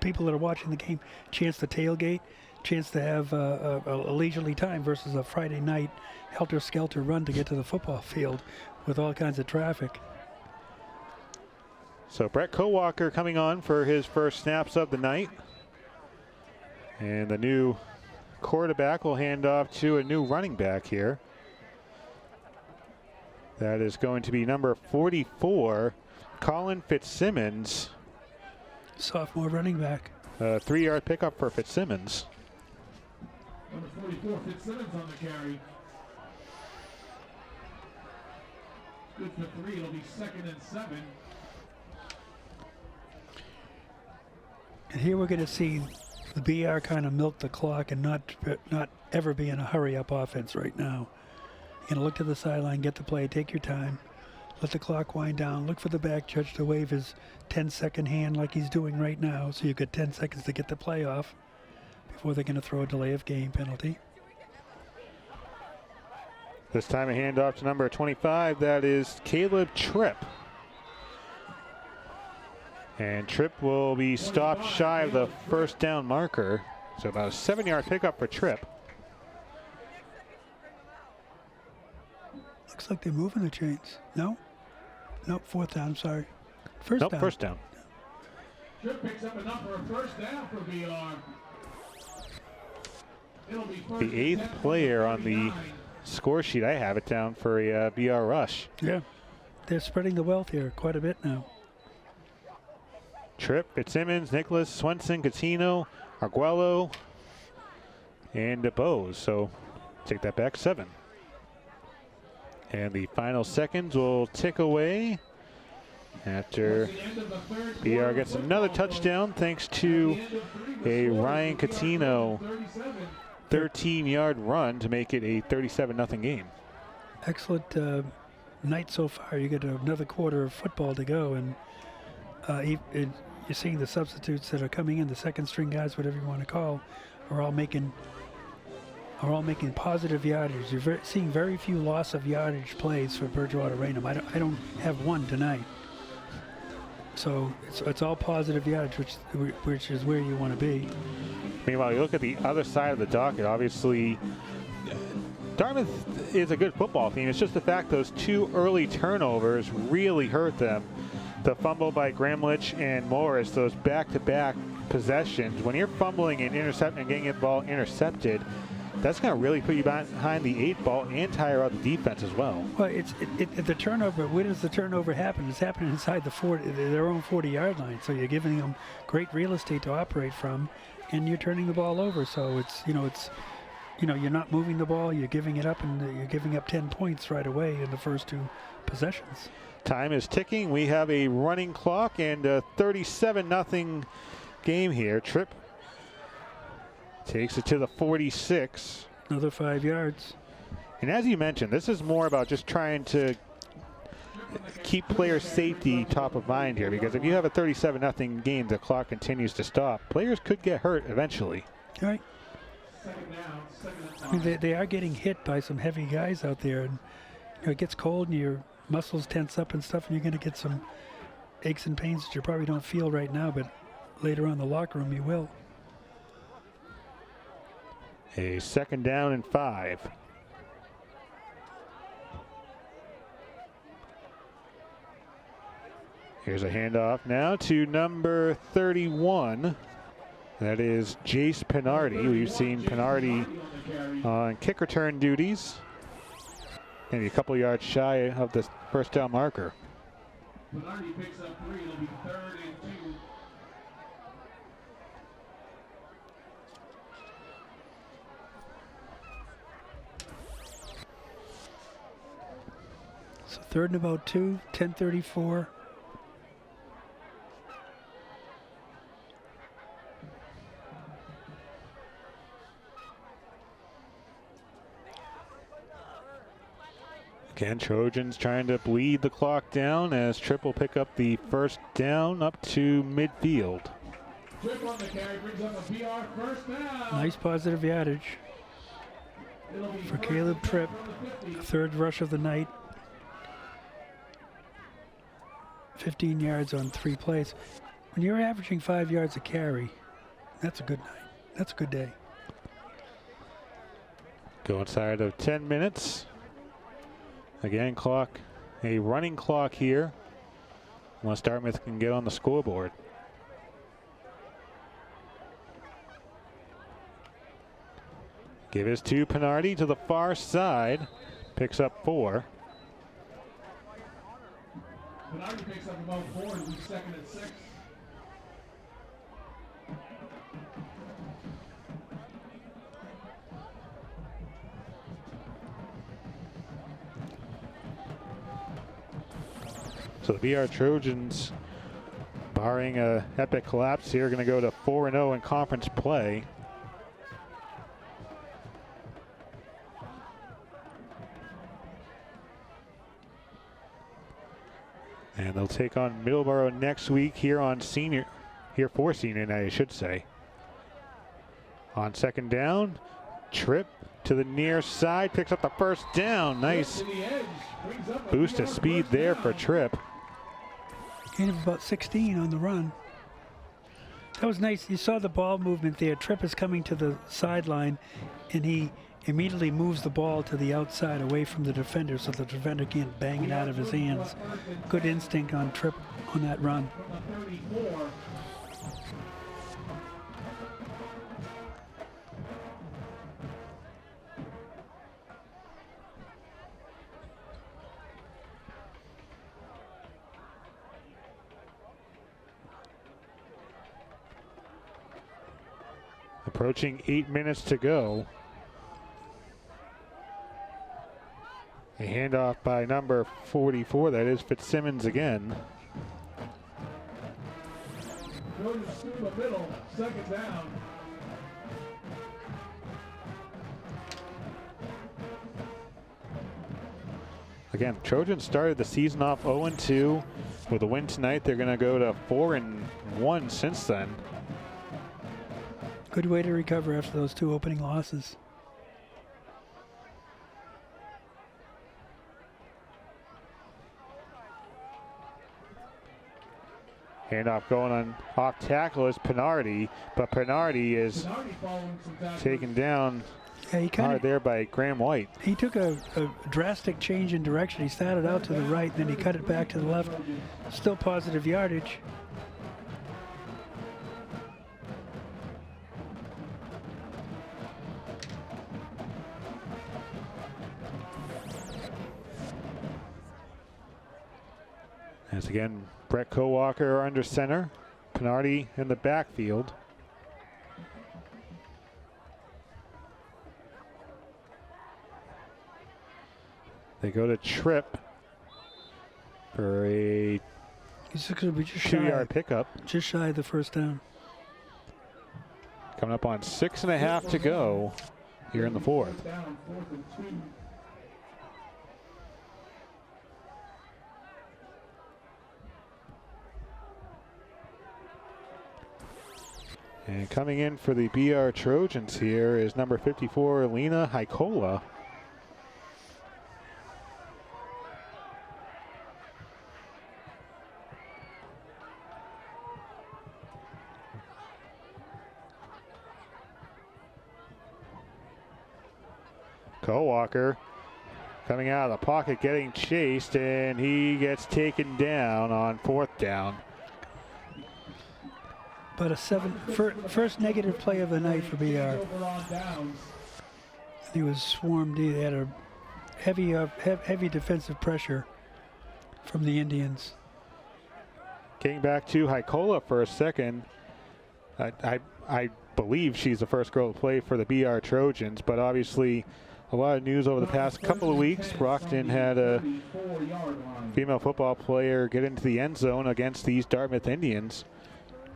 people that are watching the game a chance to tailgate, chance to have a leisurely time versus a Friday night helter-skelter run to get to the football field with all kinds of traffic. So Brett Kowalker coming on for his first snaps of the night. And the new quarterback will hand off to a new running back here. That is going to be number 44, Colin Fitzsimmons. Sophomore running back. 3-yard pickup for Fitzsimmons. Number 44, Fitzsimmons on the carry. Good for 3. It'll be 2nd and 7. And here we're going to see the BR kind of milk the clock and not ever be in a hurry-up offense right now. You're going to look to the sideline, get the play, take your time, let the clock wind down, look for the back judge to wave his 10-second hand like he's doing right now, so you've got 10 seconds to get the play off before they're going to throw a delay of game penalty. This time a handoff to number 25. That is Caleb Tripp. And Tripp will be stopped shy of the first down marker. So about a 7-yard pickup for Tripp. Looks like they're moving the chains. No? Nope, 4th down, sorry. First down. First down. Tripp picks up enough for a first down for BR. The 8th player on the score sheet. I have it down for a BR rush. Yeah, they're spreading the wealth here quite a bit now. Tripp, Fitzsimmons, Nicholas, Swenson, Catino, Arguello, and DeBose. So take that back 7. And the final seconds will tick away after BR gets another touchdown thanks to a Ryan Catino 13-yard run to make it a 37-0 game. Excellent night so far. You get another quarter of football to go, and you're seeing the substitutes that are coming in, the second string guys, whatever you want to call, are all making positive yardage. You're seeing very few loss of yardage plays for Bridgewater Raynham. I don't have one tonight. So it's all positive yardage, which is where you want to be. Meanwhile, you look at the other side of the docket. Obviously, Dartmouth is a good football team. It's just the fact those 2 early turnovers really hurt them. The fumble by Gramlich and Morris, those back-to-back possessions. When you're fumbling and intercepting and getting the ball intercepted, that's going to really put you behind the 8 ball and tire out the defense as well. Well, the turnover. Where does the turnover happen? It's happening inside their own 40-yard line. So you're giving them great real estate to operate from, and you're turning the ball over. So you're not moving the ball. You're giving it up, and you're giving up 10 points right away in the first 2 possessions. Time is ticking. We have a running clock and a 37-0 game here. Tripp takes it to the 46. Another 5 yards. And as you mentioned, this is more about just trying to keep player safety top of mind here, because if you have a 37-0 game, the clock continues to stop. Players could get hurt eventually. All right. I mean, they are getting hit by some heavy guys out there, and it gets cold and your muscles tense up and stuff, and you're going to get some aches and pains that you probably don't feel right now, but later on in the locker room you will. A 2nd down and 5. Here's a handoff now to number 31. That is Jace Pinardi. We've seen Pinardi on kick return duties. Maybe a couple yards shy of the first down marker. Bernardi picks up 3. It'll be 3rd and 2. So 3rd and about 2, 10:34. Again, Trojans trying to bleed the clock down as Tripp will pick up the first down up to midfield. Tripp on the carry brings up a BR first down. Nice positive yardage for Caleb Tripp. 3rd rush of the night. 15 yards on 3 plays. When you're averaging 5 yards a carry, that's a good night. That's a good day. Go inside of 10 minutes. Again, clock, a running clock here, unless Dartmouth can get on the scoreboard. Give this to Pinardi to the far side, picks up 4. Pinardi picks up about 4. It'll be 2nd and 6. So the BR Trojans, barring a epic collapse here, are going to go to 4-0 in conference play. And they'll take on Middleborough next week here for senior night, I should say. On 2nd down, Tripp to the near side, picks up the first down. Nice boost of speed there for Tripp. Gain of about 16 on the run. That was nice. You saw the ball movement there. Tripp is coming to the sideline, and he immediately moves the ball to the outside away from the defender so the defender can't bang it out of his hands. Good instinct on Tripp on that run. Approaching 8 minutes to go. A handoff by number 44, that is Fitzsimmons again. Goes through the middle, 2nd down. Again, Trojans started the season off 0-2. With a win tonight, they're going to go to 4-1 since then. Good way to recover after those 2 opening losses. Handoff going on off tackle is Pinardi, but Pinardi is taken down hard there by Graham White. He took a drastic change in direction. He started out to the right, then he cut it back to the left. Still positive yardage. As again, Brett Kowalker under center, Pinardi in the backfield. They go to Tripp for a He's going to be just 2-yard pickup. Just shy of the first down. Coming up on 6.5 to go here in the 4th. And coming in for the BR Trojans here is number 54, Lena Haikola. Kowalker coming out of the pocket, getting chased, and he gets taken down on 4th down. But first negative play of the night for BR. He was swarmed. He had a heavy defensive pressure from the Indians. Getting back to Hykola for a second. I believe she's the first girl to play for the BR Trojans, but obviously a lot of news over the past couple of weeks. Brockton had a female football player get into the end zone against these Dartmouth Indians.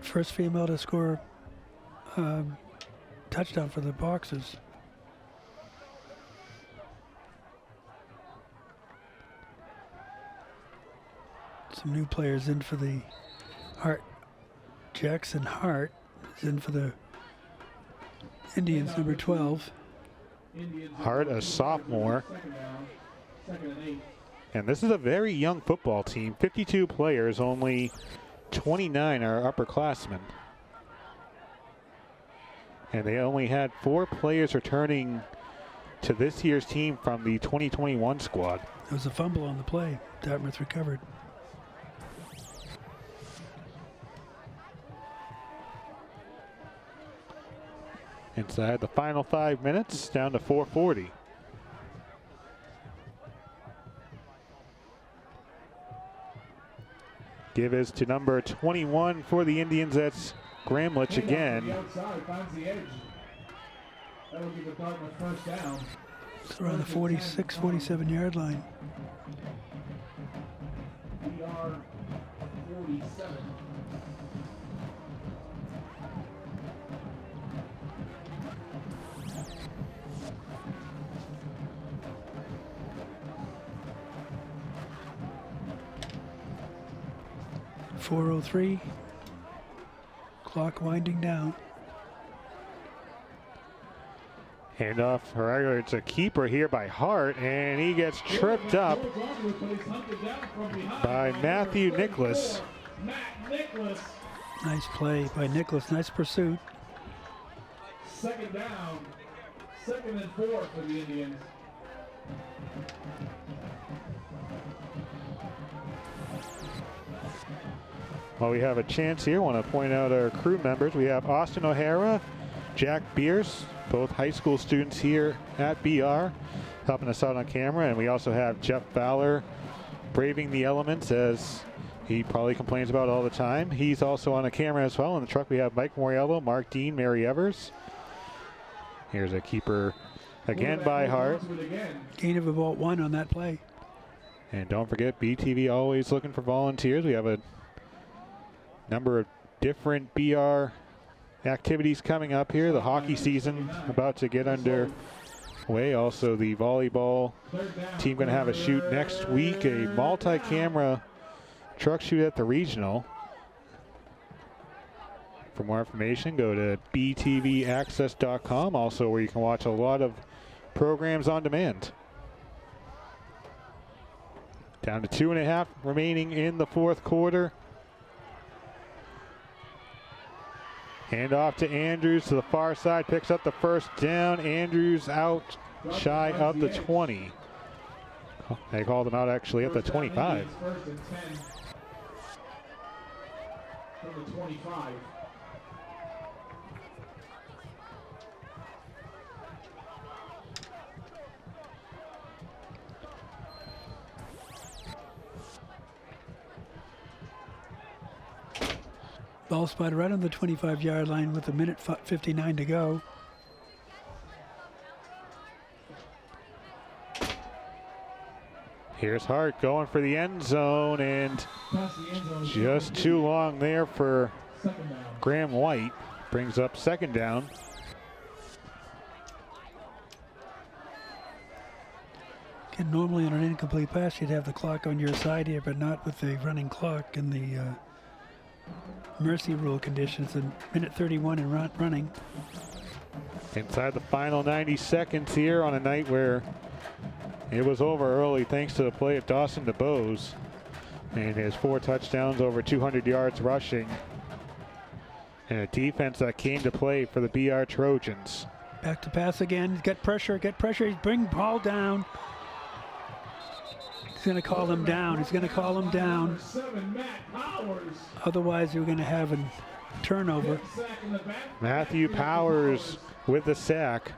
First female to score touchdown for the Boxers. Some new players in for the Hart. Jackson Hart is in for the Indians, number 12. Hart, a sophomore. And this is a very young football team. 52 players, only 29 are upperclassmen. And they only had 4 players returning to this year's team from the 2021 squad. There was a fumble on the play. Dartmouth recovered. Inside the final 5 minutes, down to 4:40. Give is to number 21 for the Indians. That's Gramlich again. It's around the 46, 47 yard line. We are 47. .403. Clock winding down. Handoff, it's a keeper here by Hart, and he gets tripped up by Matthew Nicholas. Nice play by Nicholas, nice pursuit. Second down, 2nd and 4 for the Indians. Well, we have a chance here. I want to point out our crew members. We have Austin O'Hara, Jack Bierce, both high school students here at BR, helping us out on camera. And we also have Jeff Fowler braving the elements, as he probably complains about all the time. He's also on the camera as well. In the truck we have Mike Moriello, Mark Dean, Mary Evers. Here's a keeper again by Hart. Gain of about 1 on that play. And don't forget, BTV always looking for volunteers. We have a number of different BR activities coming up here. The hockey season about to get underway. Also, the volleyball team going to have a shoot next week, a multi-camera truck shoot at the regional. For more information, go to btvaccess.com, also where you can watch a lot of programs on demand. Down to 2.5 remaining in the 4th quarter. Hand off to Andrews to the far side, picks up the first down. Andrews out shy of the 20. They called him out actually at the 25. First and 10 from the 25. Ball spotted right on the 25-yard line with 1:59 to go. Here's Hart going for the end zone, and just too long there for Graham White. Brings up 2nd down. And normally on an incomplete pass, you'd have the clock on your side here, but not with the running clock and the mercy rule conditions. And 1:31 and running. Inside the final 90 seconds here on a night where it was over early thanks to the play of Dawson DeBose and his 4 touchdowns, over 200 yards rushing, and a defense that came to play for the BR Trojans. Back to pass again. Get pressure. He's bring ball down. He's going to call him down. Otherwise, you're going to have a turnover. Matthew Powers with the sack.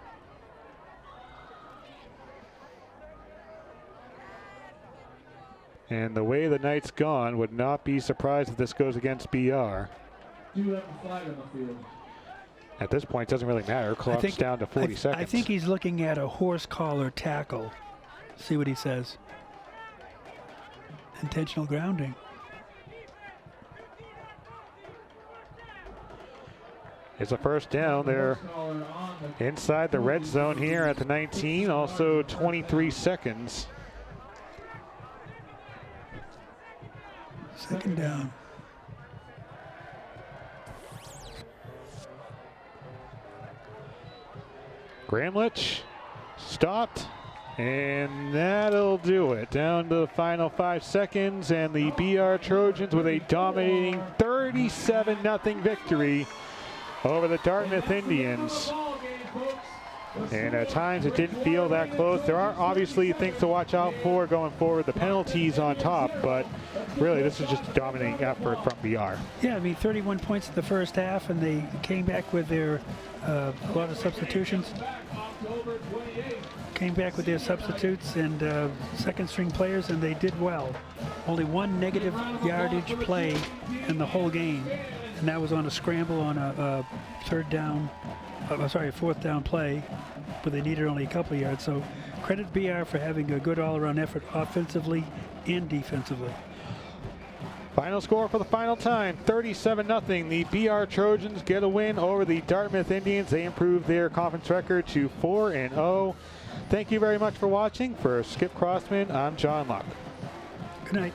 And the way the night's gone, would not be surprised if this goes against BR. Do have a flag on the field. At this point, it doesn't really matter. Clock's down to 40 seconds. I think he's looking at a horse collar tackle. See what he says. Intentional grounding. It's a first down. They're inside the red zone here at the 19. Also 23 seconds. Second down. Gramlich stopped, and that'll do it. Down to the final 5 seconds, and the BR Trojans with a dominating 37-0 victory over the Dartmouth Indians. And at times it didn't feel that close. There are obviously things to watch out for going forward. The penalties on top, but really this is just a dominating effort from BR. Yeah, I mean 31 points in the first half, and they came back with their a lot of substitutions. Came back with their substitutes and second string players, and they did well. Only one negative yardage play in the whole game, and that was on a scramble on a fourth down play, but they needed only a couple of yards. So credit BR for having a good all-around effort offensively and defensively. Final score for the final time, 37-0. The BR Trojans get a win over the Dartmouth Indians. They improve their conference record to 4-0. Thank you very much for watching. For Skip Crossman, I'm John Locke. Good night.